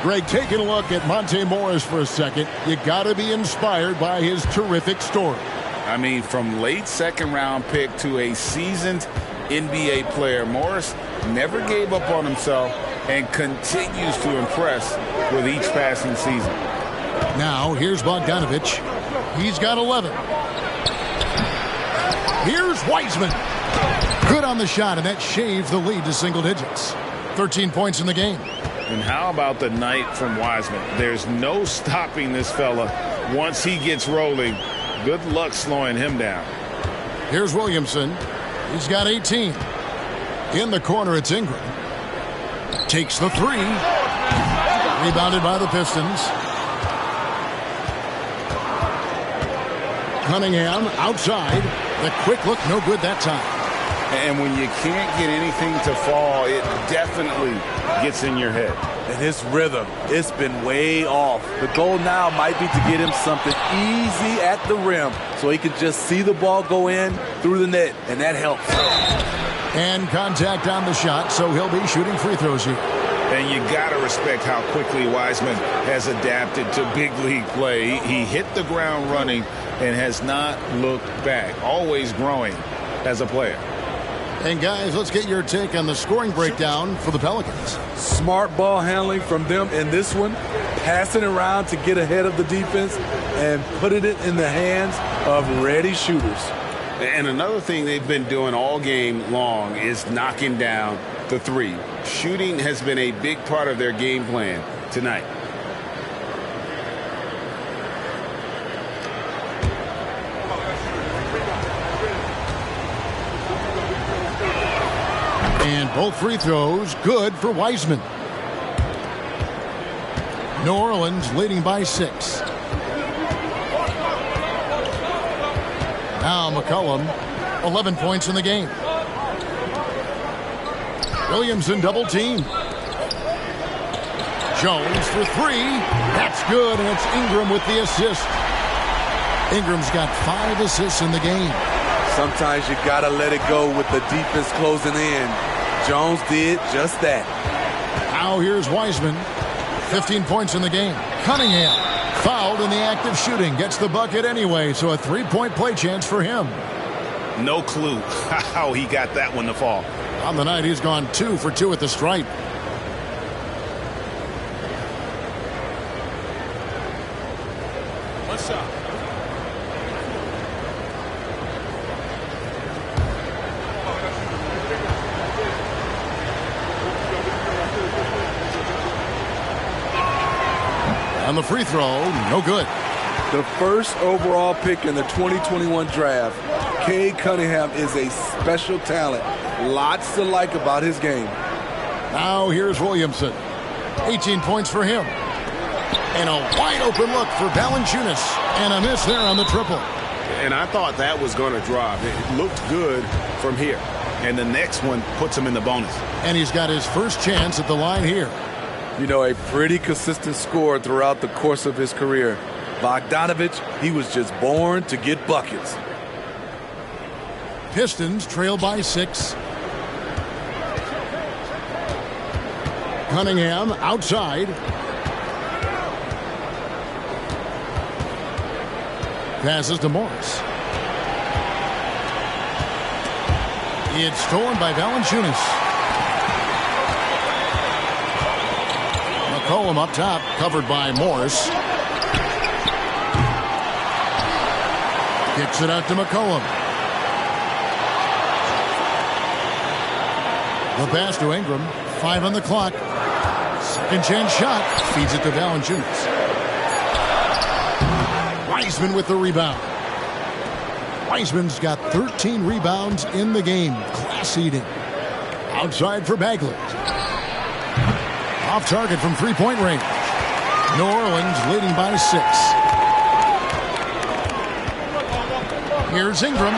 Greg, taking a look at Monte Morris for a second, you got to be inspired by his terrific story. I mean, from late 2nd round pick to a seasoned NBA player, Morris never gave up on himself and continues to impress with each passing season. Now, here's Bogdanovich. He's got 11. Here's Wiseman. Good on the shot, and that shaves the lead to single digits. 13 points in the game. And how about the night from Wiseman? There's no stopping this fella once he gets rolling. Good luck slowing him down. Here's Williamson. He's got 18. In the corner, it's Ingram. Takes the 3. Rebounded by the Pistons. Cunningham outside. The quick look, no good that time. And when you can't get anything to fall, it definitely gets in your head. And his rhythm, it's been way off. The goal now might be to get him something easy at the rim so he can just see the ball go in through the net, and that helps. And contact on the shot, so he'll be shooting free throws here. And you got to respect how quickly Wiseman has adapted to big league play. He hit the ground running and has not looked back, always growing as a player. And guys, let's get your take on the scoring breakdown for the Pelicans. Smart ball handling from them in this one, passing around to get ahead of the defense and putting it in the hands of ready shooters. And another thing they've been doing all game long is knocking down the 3. Shooting has been a big part of their game plan tonight. And both free throws good for Wiseman. New Orleans leading by 6. Now McCollum, 11 points in the game. Williamson double team. Jones for 3. That's good, and it's Ingram with the assist. Ingram's got 5 assists in the game. Sometimes you got to let it go with the defense closing in. Jones did just that. Now here's Wiseman. 15 points in the game. Cunningham fouled in the act of shooting. Gets the bucket anyway, so a 3-point play chance for him. No clue how he got that one to fall. On the night, he's gone 2 for 2 at the stripe. What's up? And the free throw, no good. The first overall pick in the 2021 draft, Cade Cunningham is a special talent. Lots to like about his game. Now here's Williamson. 18 points for him. And a wide open look for Valanciunas. And a miss there on the triple. And I thought that was going to drop. It looked good from here. And the next one puts him in the bonus. And he's got his first chance at the line here. You know, a pretty consistent scorer throughout the course of his career. Bogdanovich, he was just born to get buckets. Pistons trail by 6. Cunningham outside. Passes to Morris. It's stolen by Valanciunas. McCollum up top, covered by Morris. Kicks it out to McCollum. The pass to Ingram. 5 on the clock. Second chance shot. Feeds it to Valanciunas. Wiseman with the rebound. Wiseman's got 13 rebounds in the game. Class eating. Outside for Bagley. Off target from three-point range. New Orleans leading by 6. Here's Ingram.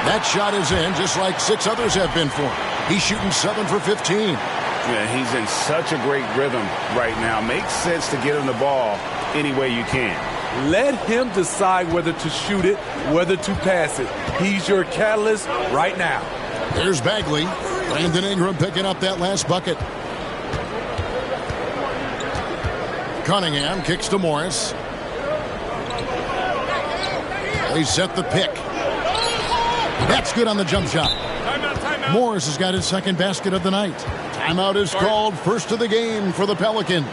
That shot is in, just like 6 others have been for him. He's shooting 7 for 15. Yeah, he's in such a great rhythm right now. Makes sense to get him the ball any way you can. Let him decide whether to shoot it, whether to pass it. He's your catalyst right now. There's Bagley. Brandon Ingram picking up that last bucket. Cunningham kicks to Morris. They set the pick. That's good on the jump shot. Morris has got his second basket of the night. Timeout is called, first of the game for the Pelicans.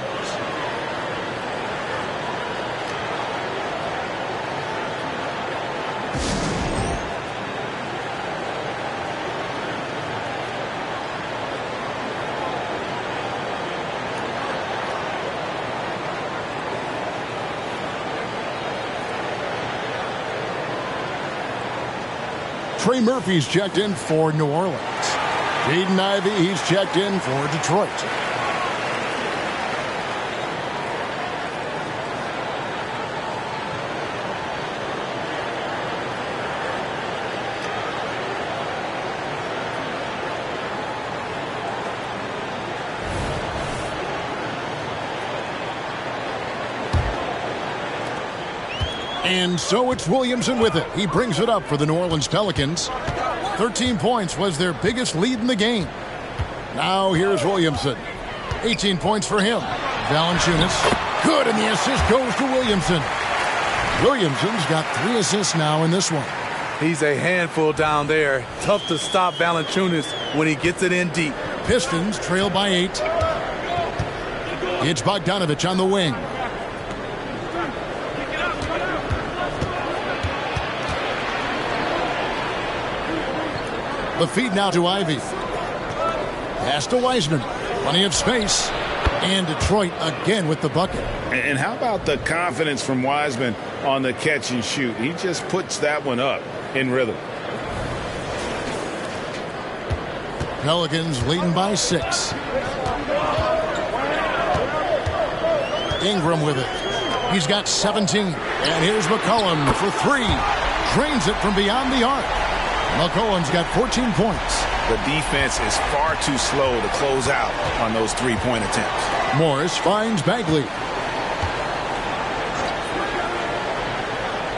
Trey Murphy's checked in for New Orleans. Jaden Ivey, he's checked in for Detroit. And so it's Williamson with it. He brings it up for the New Orleans Pelicans. 13 points was their biggest lead in the game. Now here's Williamson. 18 points for him. Valanciunas. Good, and the assist goes to Williamson. Williamson's got 3 assists now in this one. He's a handful down there. Tough to stop Valanciunas when he gets it in deep. Pistons trail by 8. It's Bogdanovich on the wing. The feed now to Ivey. Pass to Wiseman. Plenty of space. And Detroit again with the bucket. And how about the confidence from Wiseman on the catch and shoot? He just puts that one up in rhythm. Pelicans leading by 6. Ingram with it. He's got 17. And here's McCollum for 3. Drains it from beyond the arc. McCollum's got 14 points. The defense is far too slow to close out on those three-point attempts. Morris finds Bagley.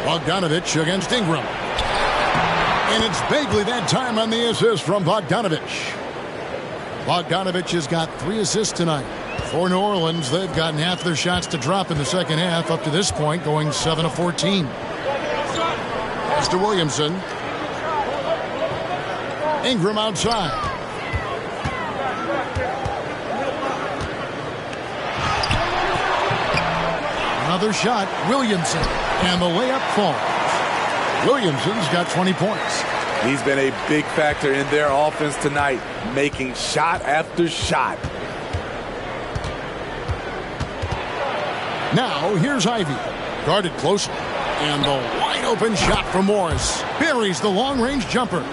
Bogdanovich against Ingram. And it's Bagley that time on the assist from Bogdanovich. Bogdanovich has got 3 assists tonight. For New Orleans, they've gotten half their shots to drop in the second half up to this point, going 7 of 14. Pass to Williamson. Ingram outside. Another shot, Williamson, and the layup falls. Williamson's got 20 points. He's been a big factor in their offense tonight, making shot after shot. Now, here's Ivy. Guarded closely. And the wide-open shot from Morris. Buries the long-range jumper.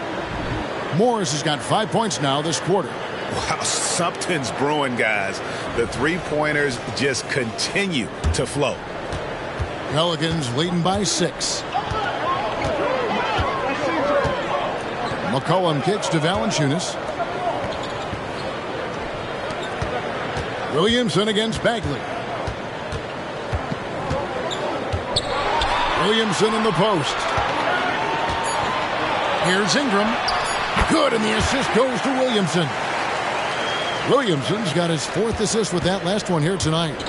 Morris has got 5 points now this quarter. Wow, something's brewing, guys. The three-pointers just continue to flow. Pelicans leading by 6. McCollum kicks to Valanciunas. Williamson against Bagley. Williamson in the post. Here's Ingram. Good, and the assist goes to Williamson. Williamson's got his 4th assist with that last one here tonight.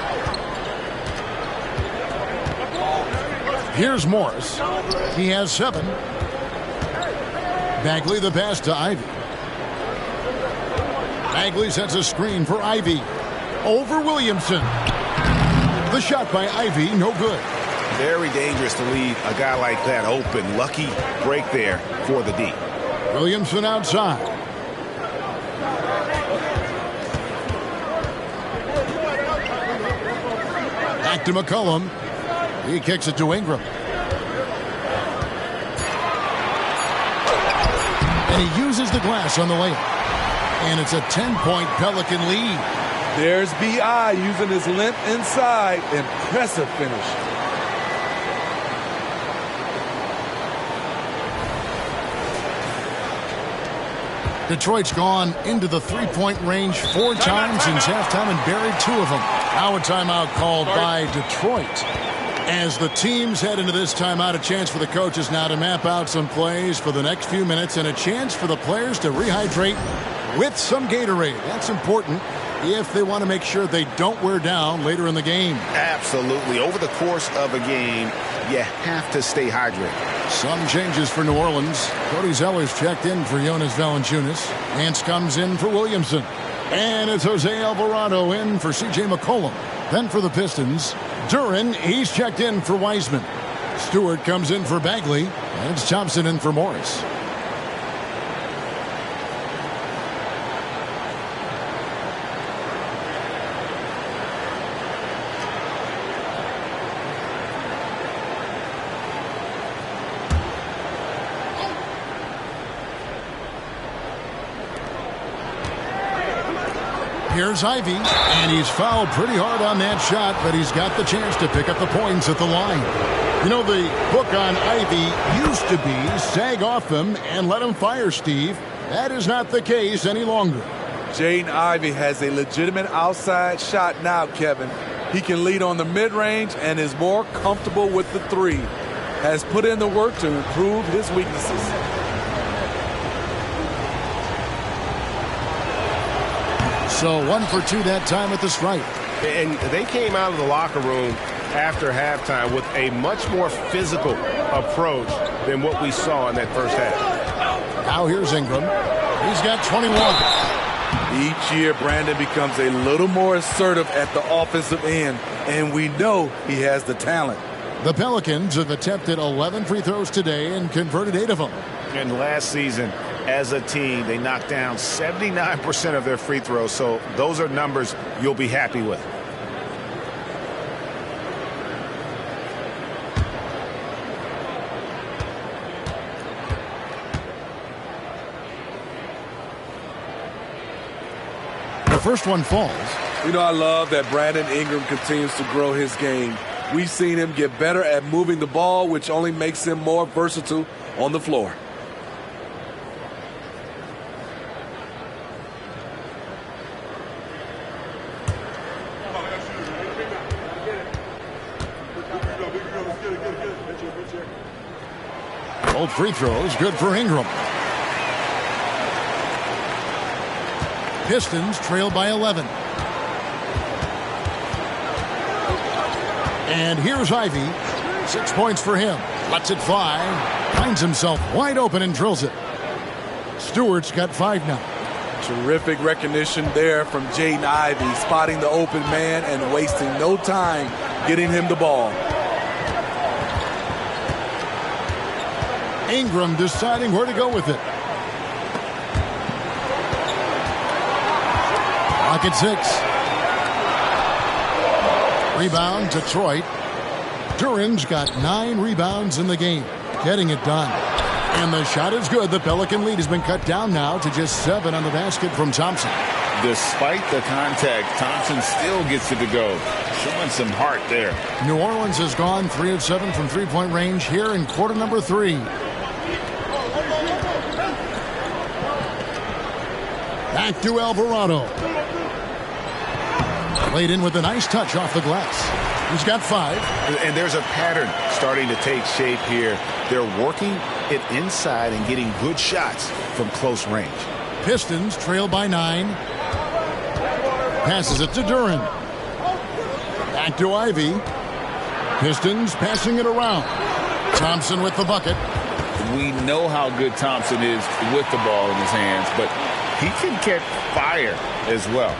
Here's Morris. He has 7. Bagley the pass to Ivy. Bagley sets a screen for Ivy. Over Williamson. The shot by Ivy, no good. Very dangerous to leave a guy like that open. Lucky break there for the D. Williamson outside. Back to McCollum. He kicks it to Ingram. And he uses the glass on the layup. And it's a 10-point Pelican lead. There's B.I. using his length inside. Impressive finish. Detroit's gone into the three-point range 4 times since halftime and buried 2 of them. Now a timeout called by Detroit. As the teams head into this timeout, a chance for the coaches now to map out some plays for the next few minutes and a chance for the players to rehydrate with some Gatorade. That's important if they want to make sure they don't wear down later in the game. Absolutely. Over the course of a game, you have to stay hydrated. Some changes for New Orleans. Cody Zeller's checked in for Jonas Valanciunas. Nance comes in for Williamson. And it's Jose Alvarado in for C.J. McCollum. Then for the Pistons, Duran, he's checked in for Wiseman. Stewart comes in for Bagley. And it's Thompson in for Morris. Here's Ivy, and he's fouled pretty hard on that shot, but he's got the chance to pick up the points at the line. You know, the book on Ivy used to be sag off him and let him fire, Steve. That is not the case any longer. Jaden Ivey has a legitimate outside shot now, Kevin. He can lead on the mid-range and is more comfortable with the 3. Has put in the work to improve his weaknesses. So 1 for 2 that time at the stripe. And they came out of the locker room after halftime with a much more physical approach than what we saw in that first half. Now here's Ingram. He's got 21. Each year, Brandon becomes a little more assertive at the offensive end, and we know he has the talent. The Pelicans have attempted 11 free throws today and converted 8 of them. And last season, as a team, they knocked down 79% of their free throws, so those are numbers you'll be happy with. The first one falls. You know, I love that Brandon Ingram continues to grow his game. We've seen him get better at moving the ball, which only makes him more versatile on the floor. Both free throws good for Ingram. Pistons trail by 11. And here's Ivy. 6 points for him. Lets it fly. Finds himself wide open and drills it. Stewart's got 5 now. Terrific recognition there from Jaden Ivey, spotting the open man and wasting no time getting him the ball. Ingram deciding where to go with it. Clock at 6. Rebound, Detroit. Duran's got 9 rebounds in the game, getting it done. And the shot is good. The Pelican lead has been cut down now to just 7 on the basket from Thompson. Despite the contact, Thompson still gets it to go. Showing some heart there. New Orleans has gone 3 of 7 from three-point range here in quarter number 3. Back to Alvarado. Played in with a nice touch off the glass. He's got 5. And there's a pattern starting to take shape here. They're working it inside and getting good shots from close range. Pistons trail by 9. Passes it to Duran. Back to Ivy. Pistons passing it around. Thompson with the bucket. We know how good Thompson is with the ball in his hands, but he can catch fire as well.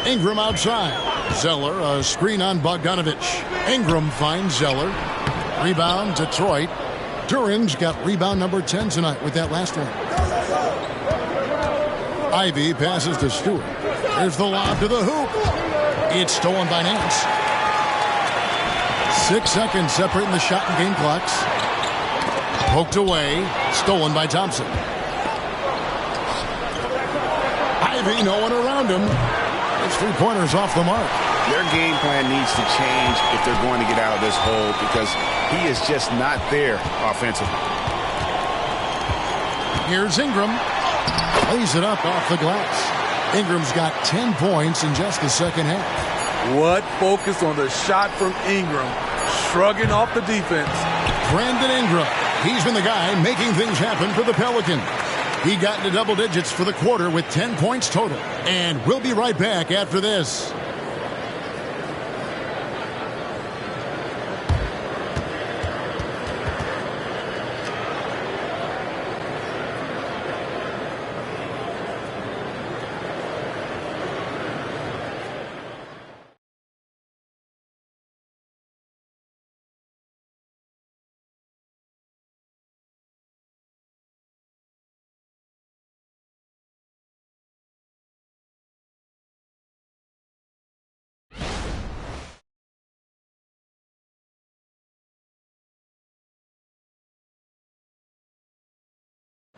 Ingram outside. Zeller, a screen on Bogdanovich. Ingram finds Zeller. Rebound, Detroit. Duran's got rebound number 10 tonight with that last one. Ivy passes to Stewart. There's the lob to the hoop. It's stolen by Nance. 6 seconds separating the shot and game clocks. Poked away. Stolen by Thompson. Ivy, no one around him. His 3-pointers off the mark. Their game plan needs to change if they're going to get out of this hole because he is just not there offensively. Here's Ingram. Lays it up off the glass. Ingram's got 10 points in just the second half. What focus on the shot from Ingram. Shrugging off the defense. Brandon Ingram. He's been the guy making things happen for the Pelicans. He got into double digits for the quarter with 10 points total. And we'll be right back after this.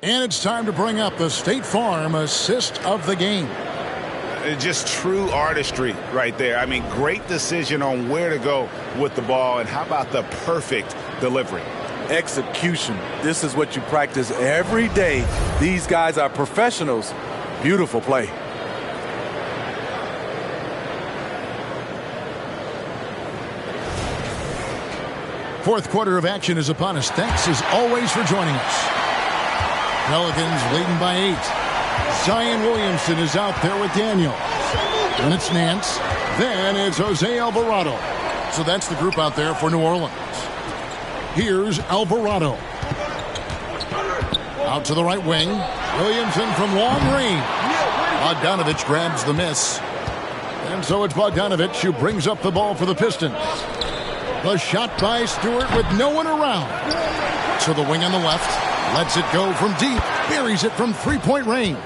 And it's time to bring up the State Farm assist of the game. Just true artistry right there. I mean, great decision on where to go with the ball, and how about the perfect delivery? Execution. This is what you practice every day. These guys are professionals. Beautiful play. Fourth quarter of action is upon us. Thanks as always for joining us. Pelicans leading by 8. Zion Williamson is out there with Daniels. Then it's Nance. Then it's Jose Alvarado. So that's the group out there for New Orleans. Here's Alvarado. Out to the right wing. Williamson from long range. Bogdanovich grabs the miss. And so it's Bogdanovich who brings up the ball for the Pistons. The shot by Stewart with no one around. To the wing on the left. Lets it go from deep. Buries it from three-point range.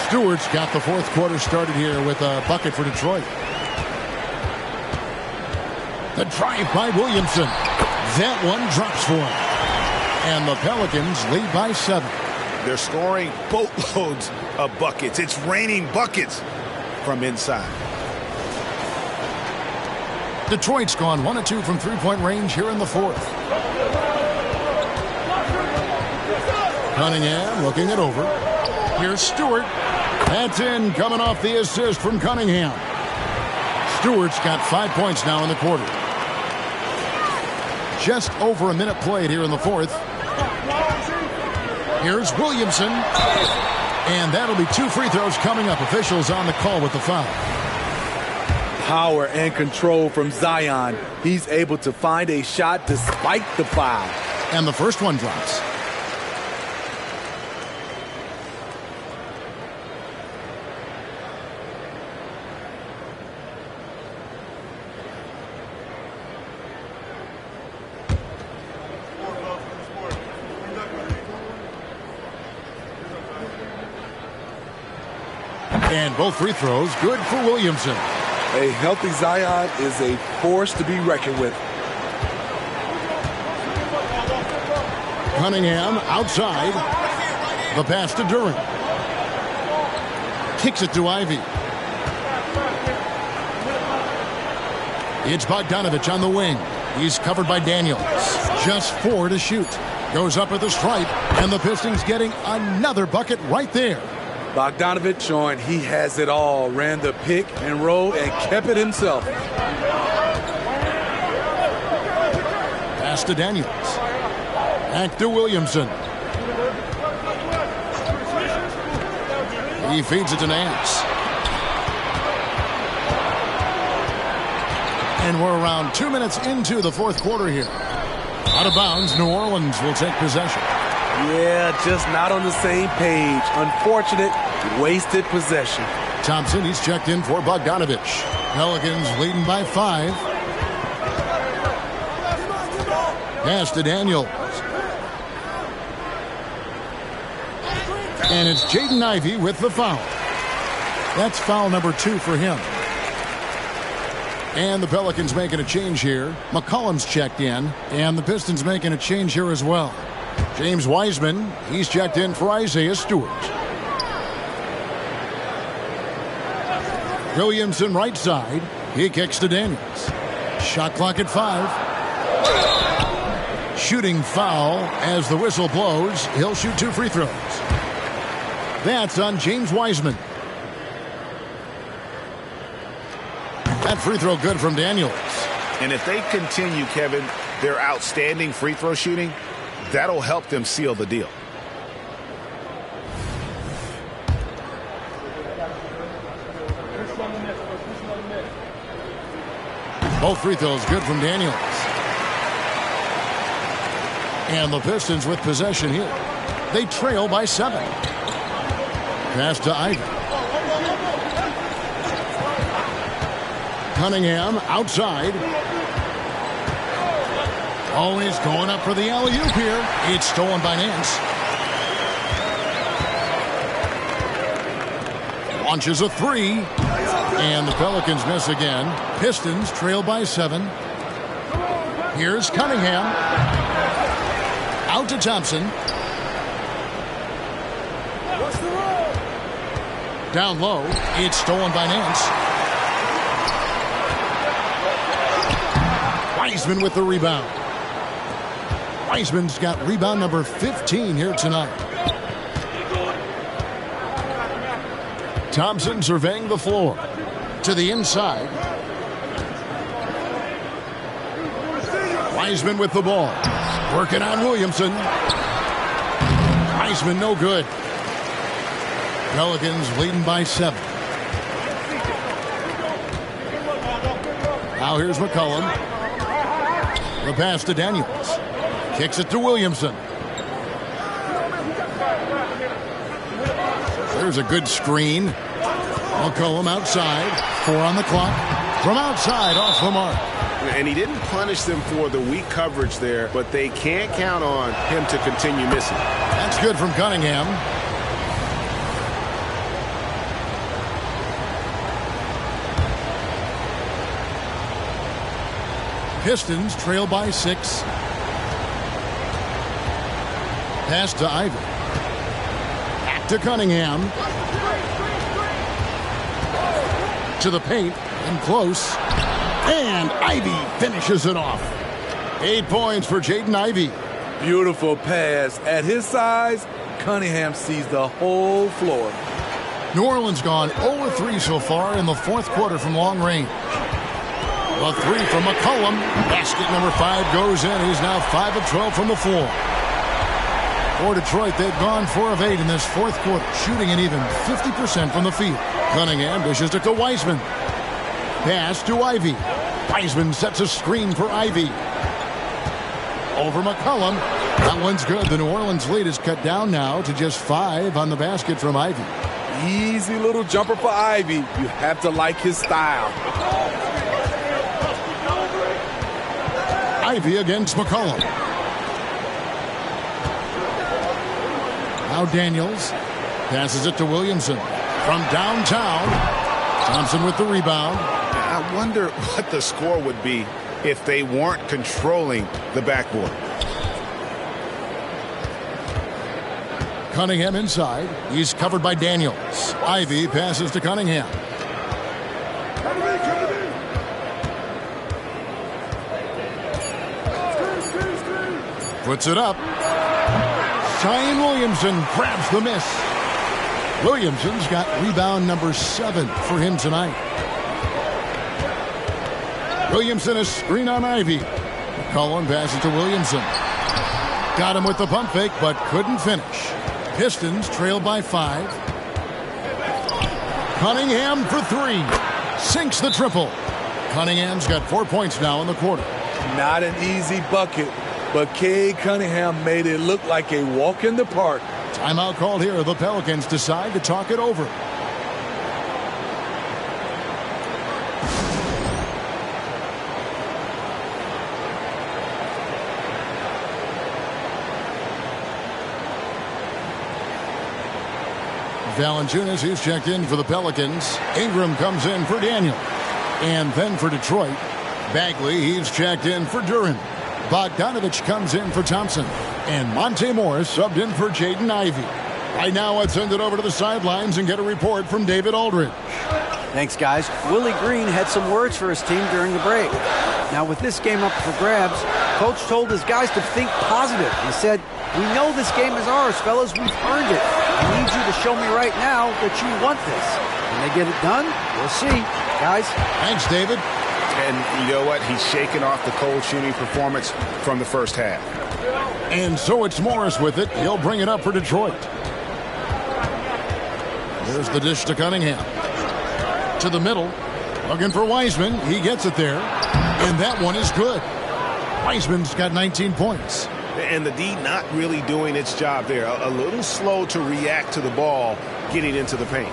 Stewart's got the fourth quarter started here with a bucket for Detroit. The drive by Williamson. That one drops for him. And the Pelicans lead by 7. They're scoring boatloads of buckets. It's raining buckets from inside. Detroit's gone 1 of 2 from three-point range here in the fourth. Cunningham looking it over. Here's Stewart. That's in, coming off the assist from Cunningham. Stewart's got 5 points now in the quarter. Just over a minute played here in the fourth. Here's Williamson. And that'll be 2 free throws coming up. Officials on the call with the foul. Power and control from Zion. He's able to find a shot despite the foul. And the first one drops. And both free throws good for Williamson. A healthy Zion is a force to be reckoned with. Cunningham outside. The pass to Duran. Kicks it to Ivy. It's Bogdanovich on the wing. He's covered by Daniels. Just 4 to shoot. Goes up at the stripe, and the Pistons getting another bucket right there. Bogdanovich showing he has it all. Ran the pick and roll and kept it himself. Pass to Daniels. Back to Williamson. He feeds it to Nance. And we're around 2 minutes into the fourth quarter here. Out of bounds, New Orleans will take possession. Yeah, just not on the same page. Unfortunate, wasted possession. Thompson, he's checked in for Bogdanovich. Pelicans leading by 5. Pass to Daniels. And it's Jaden Ivey with the foul. That's foul number 2 for him. And the Pelicans making a change here. McCollum's checked in. And the Pistons making a change here as well. James Wiseman, he's checked in for Isaiah Stewart. Williamson right side. He kicks to Daniels. Shot clock at 5. Shooting foul as the whistle blows. He'll shoot 2 free throws. That's on James Wiseman. That free throw good from Daniels. And if they continue, Kevin, their outstanding free throw shooting, that'll help them seal the deal. Both free throws good from Daniels. And the Pistons with possession here. They trail by 7. Pass to Ivy. Cunningham outside. Always going up for the alley-oop here. It's stolen by Nance. Launches a 3. And the Pelicans miss again. Pistons trail by 7. Here's Cunningham. Out to Thompson. Down low. It's stolen by Nance. Wiseman with the rebound. Wiseman's got rebound number 15 here tonight. Thompson surveying the floor. To the inside. Wiseman with the ball. Working on Williamson. Wiseman no good. Pelicans leading by 7. Now here's McCollum. The pass to Daniels. Kicks it to Williamson. There's a good screen. McCollum outside. 4 on the clock. From outside, off the mark. And he didn't punish them for the weak coverage there, but they can't count on him to continue missing. That's good from Cunningham. Pistons trail by 6. Pass to Ivy. Back to Cunningham. To the paint and close. And Ivy finishes it off. 8 points for Jaden Ivey. Beautiful pass. At his size, Cunningham sees the whole floor. New Orleans gone 0-3 so far in the fourth quarter from long range. A 3 from McCollum. Basket number 5 goes in. He's now 5 of 12 from the floor. For Detroit, they've gone 4 of 8 in this fourth quarter, shooting an even 50% from the field. Cunningham dishes it to Wiseman. Pass to Ivy. Wiseman sets a screen for Ivy. Over McCollum. That one's good. The New Orleans lead is cut down now to just 5 on the basket from Ivy. Easy little jumper for Ivy. You have to like his style. Ivy against McCollum. Now Daniels passes it to Williamson. From downtown, Thompson with the rebound. I wonder what the score would be if they weren't controlling the backboard. Cunningham inside. He's covered by Daniels. Ivy passes to Cunningham. Puts it up. Zion Williamson grabs the miss. Williamson's got rebound number 7 for him tonight. Williamson a screen on Ivy. McCollum passes to Williamson. Got him with the pump fake, but couldn't finish. Pistons trail by 5. Cunningham for 3. Sinks the triple. Cunningham's got 4 points now in the quarter. Not an easy bucket, but Cade Cunningham made it look like a walk in the park. Timeout called here. The Pelicans decide to talk it over. Valanciunas, who's checked in for the Pelicans. Ingram comes in for Daniel. And then for Detroit, Bagley, he's checked in for Duren. Bogdanovich comes in for Thompson. And Monte Morris subbed in for Jaden Ivey. Right now, let's send it over to the sidelines and get a report from David Aldridge. Thanks, guys. Willie Green had some words for his team during the break. Now, with this game up for grabs, Coach told his guys to think positive. He said, "We know this game is ours, fellas. We've earned it. I need you to show me right now that you want this. When they get it done, we'll see." Guys. Thanks, David. And you know what? He's shaking off the cold shooting performance from the first half. And so it's Morris with it. He'll bring it up for Detroit. There's the dish to Cunningham. To the middle. Looking for Wiseman. He gets it there. And that one is good. Wiseman's got 19 points. And the D not really doing its job there. A little slow to react to the ball getting into the paint.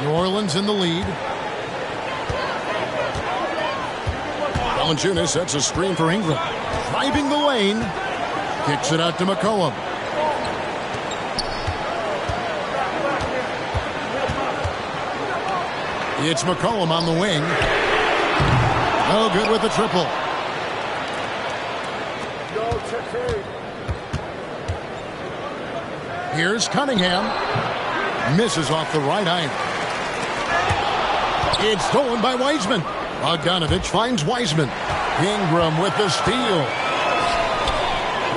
New Orleans in the lead. Valanciunas sets a screen for Ingram. Driving the lane. Kicks it out to McCollum. It's McCollum on the wing. No good with the triple. Here's Cunningham. Misses off the right eye. It's stolen by Wiseman. Bogdanovich finds Wiseman. Ingram with the steal.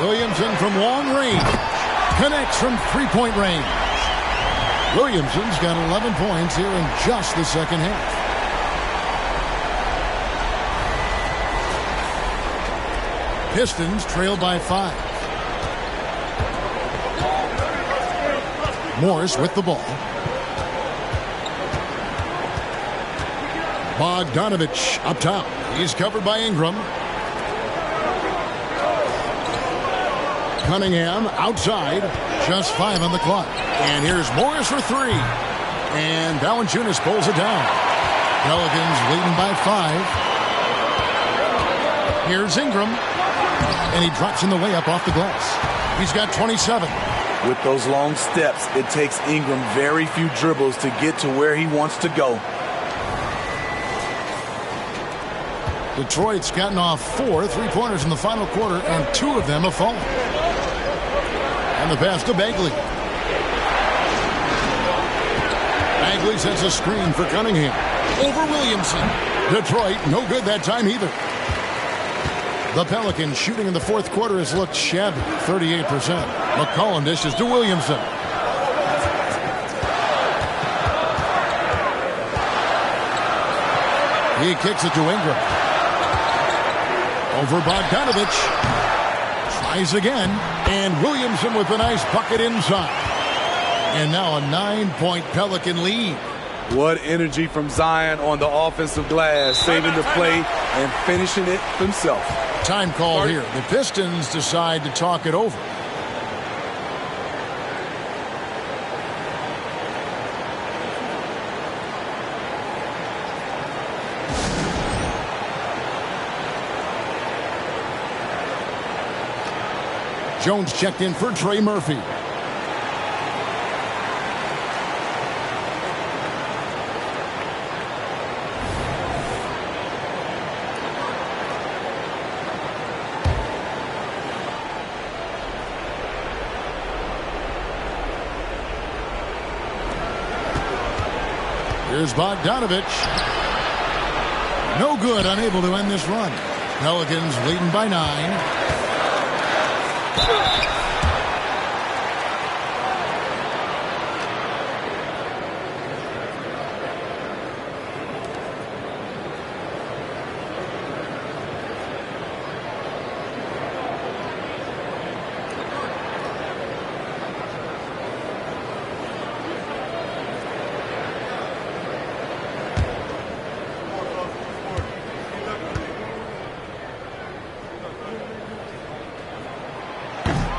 Williamson from long range. Connects from three-point range. Williamson's got 11 points here in just the second half. Pistons trail by 5. Morris with the ball. Bogdanovich up top. He's covered by Ingram. Cunningham outside. Just 5 on the clock. And here's Morris for 3. And Valanciunas pulls it down. Pelicans leading by 5. Here's Ingram. And he drops in the layup off the glass. He's got 27. With those long steps, it takes Ingram very few dribbles to get to where he wants to go. Detroit's gotten off 4 3-pointers in the final quarter, and 2 of them have fallen. And the pass to Bagley. Bagley sets a screen for Cunningham. Over Williamson. Detroit, no good that time either. The Pelicans shooting in the fourth quarter has looked shabby, 38%. McCollum dishes to Williamson. He kicks it to Ingram. Over Bogdanovich. Tries again. And Williamson with a nice bucket inside. And now a 9-point Pelican lead. What energy from Zion on the offensive glass, saving the play and finishing it himself. Time call here. The Pistons decide to talk it over. Jones checked in for Trey Murphy. Here's Bogdanovich. No good, unable to end this run. Pelicans leading by 9.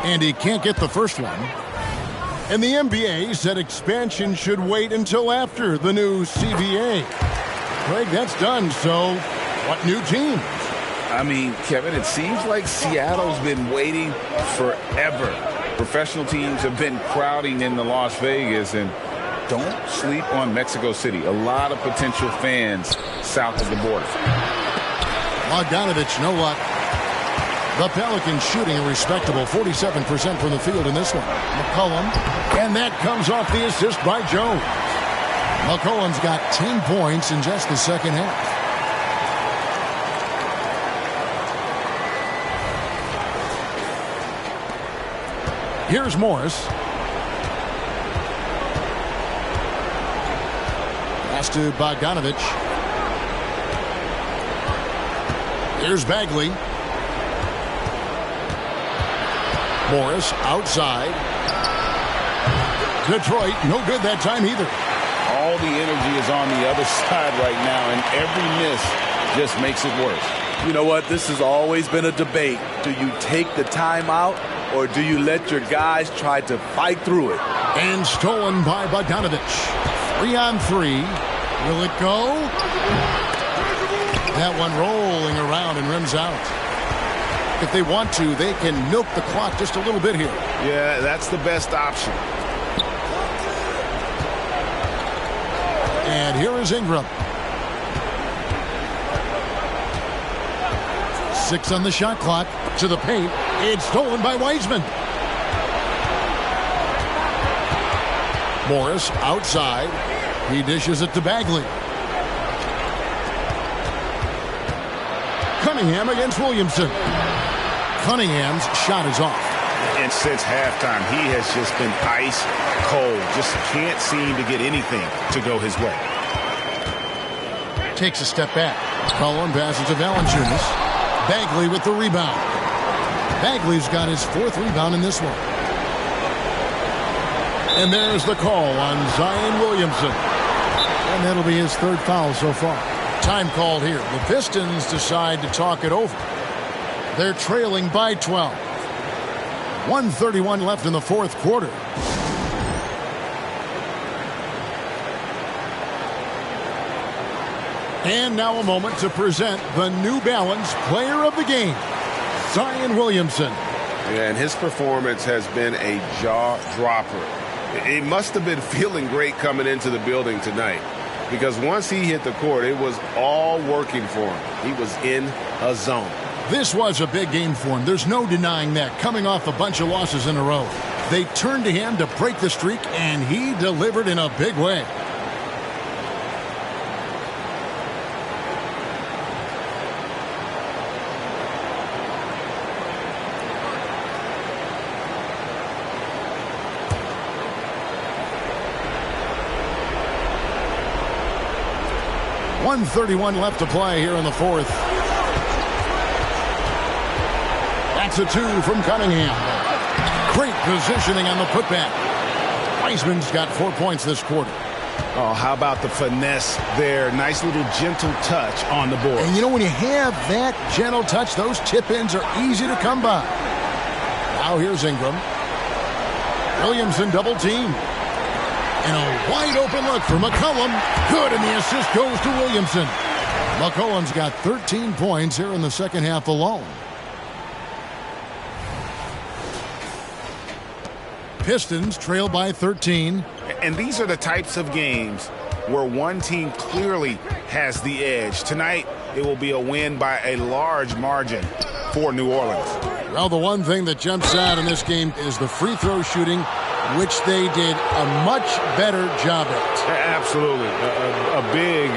And he can't get the first one. And the NBA said expansion should wait until after the new CBA. Greg, that's done, so what new teams? I mean, Kevin, it seems like Seattle's been waiting forever. Professional teams have been crowding into Las Vegas, and don't sleep on Mexico City. A lot of potential fans south of the border. Bogdanovich, no luck. The Pelicans shooting a respectable 47% from the field in this one. McCollum, and that comes off the assist by Jones. McCollum's got 10 points in just the second half. Here's Morris. Pass to Bogdanovich. Here's Bagley. Morris outside. Detroit, no good that time either. All the energy is on the other side right now, and every miss just makes it worse. You know what? This has always been a debate. Do you take the timeout, or do you let your guys try to fight through it? And stolen by Bogdanovich. 3-on-3. Will it go? That one rolling around and rims out. If they want to, they can milk the clock just a little bit here. Yeah, that's the best option. And here is Ingram. 6 on the shot clock. To the paint. It's stolen by Wiseman. Morris outside. He dishes it to Bagley. Cunningham against Williamson. Cunningham's shot is off. And since halftime, he has just been ice cold. Just can't seem to get anything to go his way. Takes a step back. Cullen passes to Valanciunas. Bagley with the rebound. Bagley's got his 4th rebound in this one. And there's the call on Zion Williamson. And that'll be his 3rd foul so far. Time called here. The Pistons decide to talk it over. They're trailing by 12. 1:31 left in the 4th quarter. And now a moment to present the New Balance Player of the Game, Zion Williamson. And his performance has been a jaw-dropper. He must have been feeling great coming into the building tonight, because once he hit the court, it was all working for him. He was in a zone. This was a big game for him. There's no denying that, coming off a bunch of losses in a row. They turned to him to break the streak, and he delivered in a big way. .131 left to play here in the 4th. That's a 2 from Cunningham. Great positioning on the putback. Wiseman's got 4 points this quarter. Oh, how about the finesse there? Nice little gentle touch on the board. And you know, when you have that gentle touch, those tip-ins are easy to come by. Now here's Ingram. Williamson double team. And a wide open look for McCollum. Good, and the assist goes to Williamson. McCollum's got 13 points here in the second half alone. Pistons trail by 13. And these are the types of games where one team clearly has the edge. Tonight, it will be a win by a large margin for New Orleans. Well, the one thing that jumps out in this game is the free throw shooting. which they did a much better job at. Absolutely. A big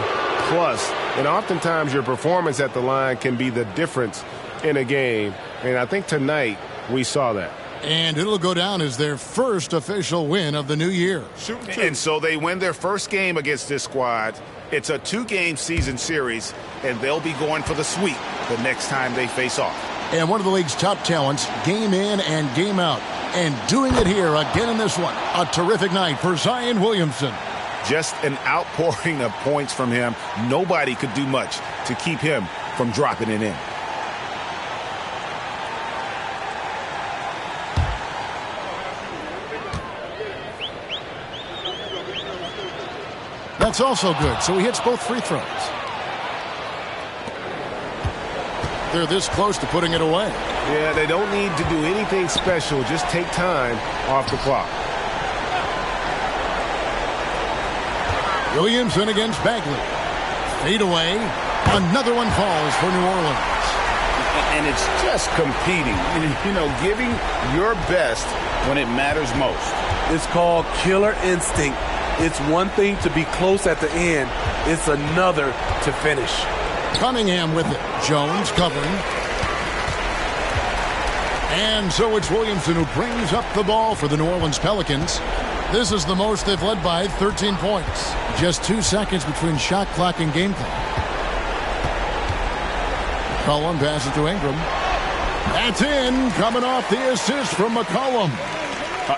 plus. And oftentimes your performance at the line can be the difference in a game. And I think tonight we saw that. And it'll go down as their first official win of the new year. And so they win their first game against this squad. It's a 2-game season series, and they'll be going for the sweep the next time they face off. And one of the league's top talents, game in and game out. And doing it here again in this one. A terrific night for Zion Williamson. Just an outpouring of points from him. Nobody could do much to keep him from dropping it in. That's also good, so he hits both free throws. They're this close to putting it away. Yeah, they don't need to do anything special. Just take time off the clock. Williamson against Bagley. Fade away. Another one falls for New Orleans. And it's just competing. You know, giving your best when it matters most. It's called killer instinct. It's one thing to be close at the end. It's another to finish. Cunningham with it. Jones covering. And so it's Williamson who brings up the ball for the New Orleans Pelicans. This is the most they've led by 13 points. Just 2 seconds between shot clock and game clock. McCollum passes to Ingram. That's in, coming off the assist from McCollum.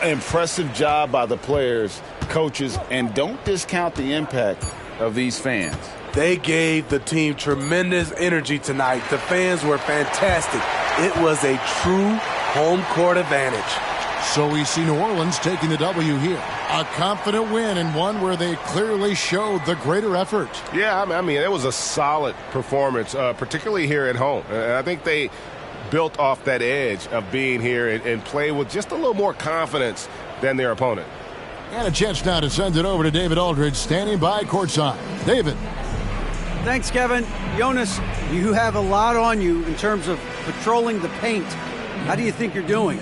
Impressive job by the players, coaches, and don't discount the impact of these fans. They gave the team tremendous energy tonight. The fans were fantastic. It was a true home court advantage. So we see New Orleans taking the W here. A confident win and one where they clearly showed the greater effort. Yeah, I mean, it was a solid performance, particularly here at home. And I think they built off that edge of being here and play with just a little more confidence than their opponent. And a chance now to send it over to David Aldridge, standing by courtside. David. Thanks, Kevin. Jonas, you have a lot on you in terms of patrolling the paint. How do you think you're doing?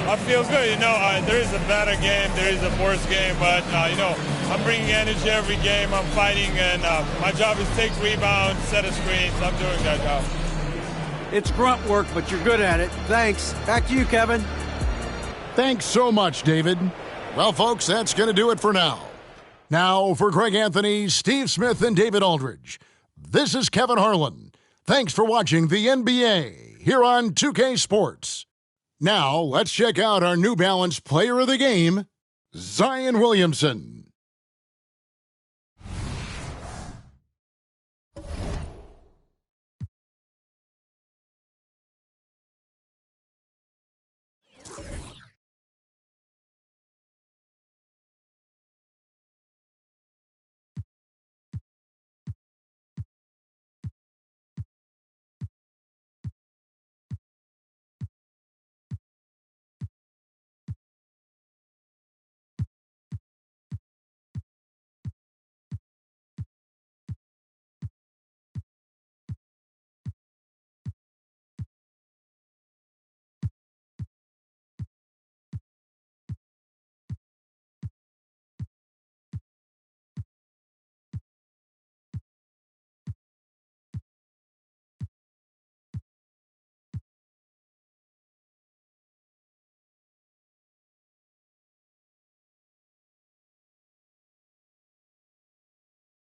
I feel good. You know, there is a better game, there is a worse game, but, you know, I'm bringing energy every game. I'm fighting, and my job is take rebounds, set a screen, so I'm doing that job. It's grunt work, but you're good at it. Thanks. Back to you, Kevin. Thanks so much, David. Well, folks, that's going to do it for now. Now, for Greg Anthony, Steve Smith, and David Aldridge, this is Kevin Harlan. Thanks for watching the NBA here on 2K Sports. Now, let's check out our New Balance player of the game, Zion Williamson.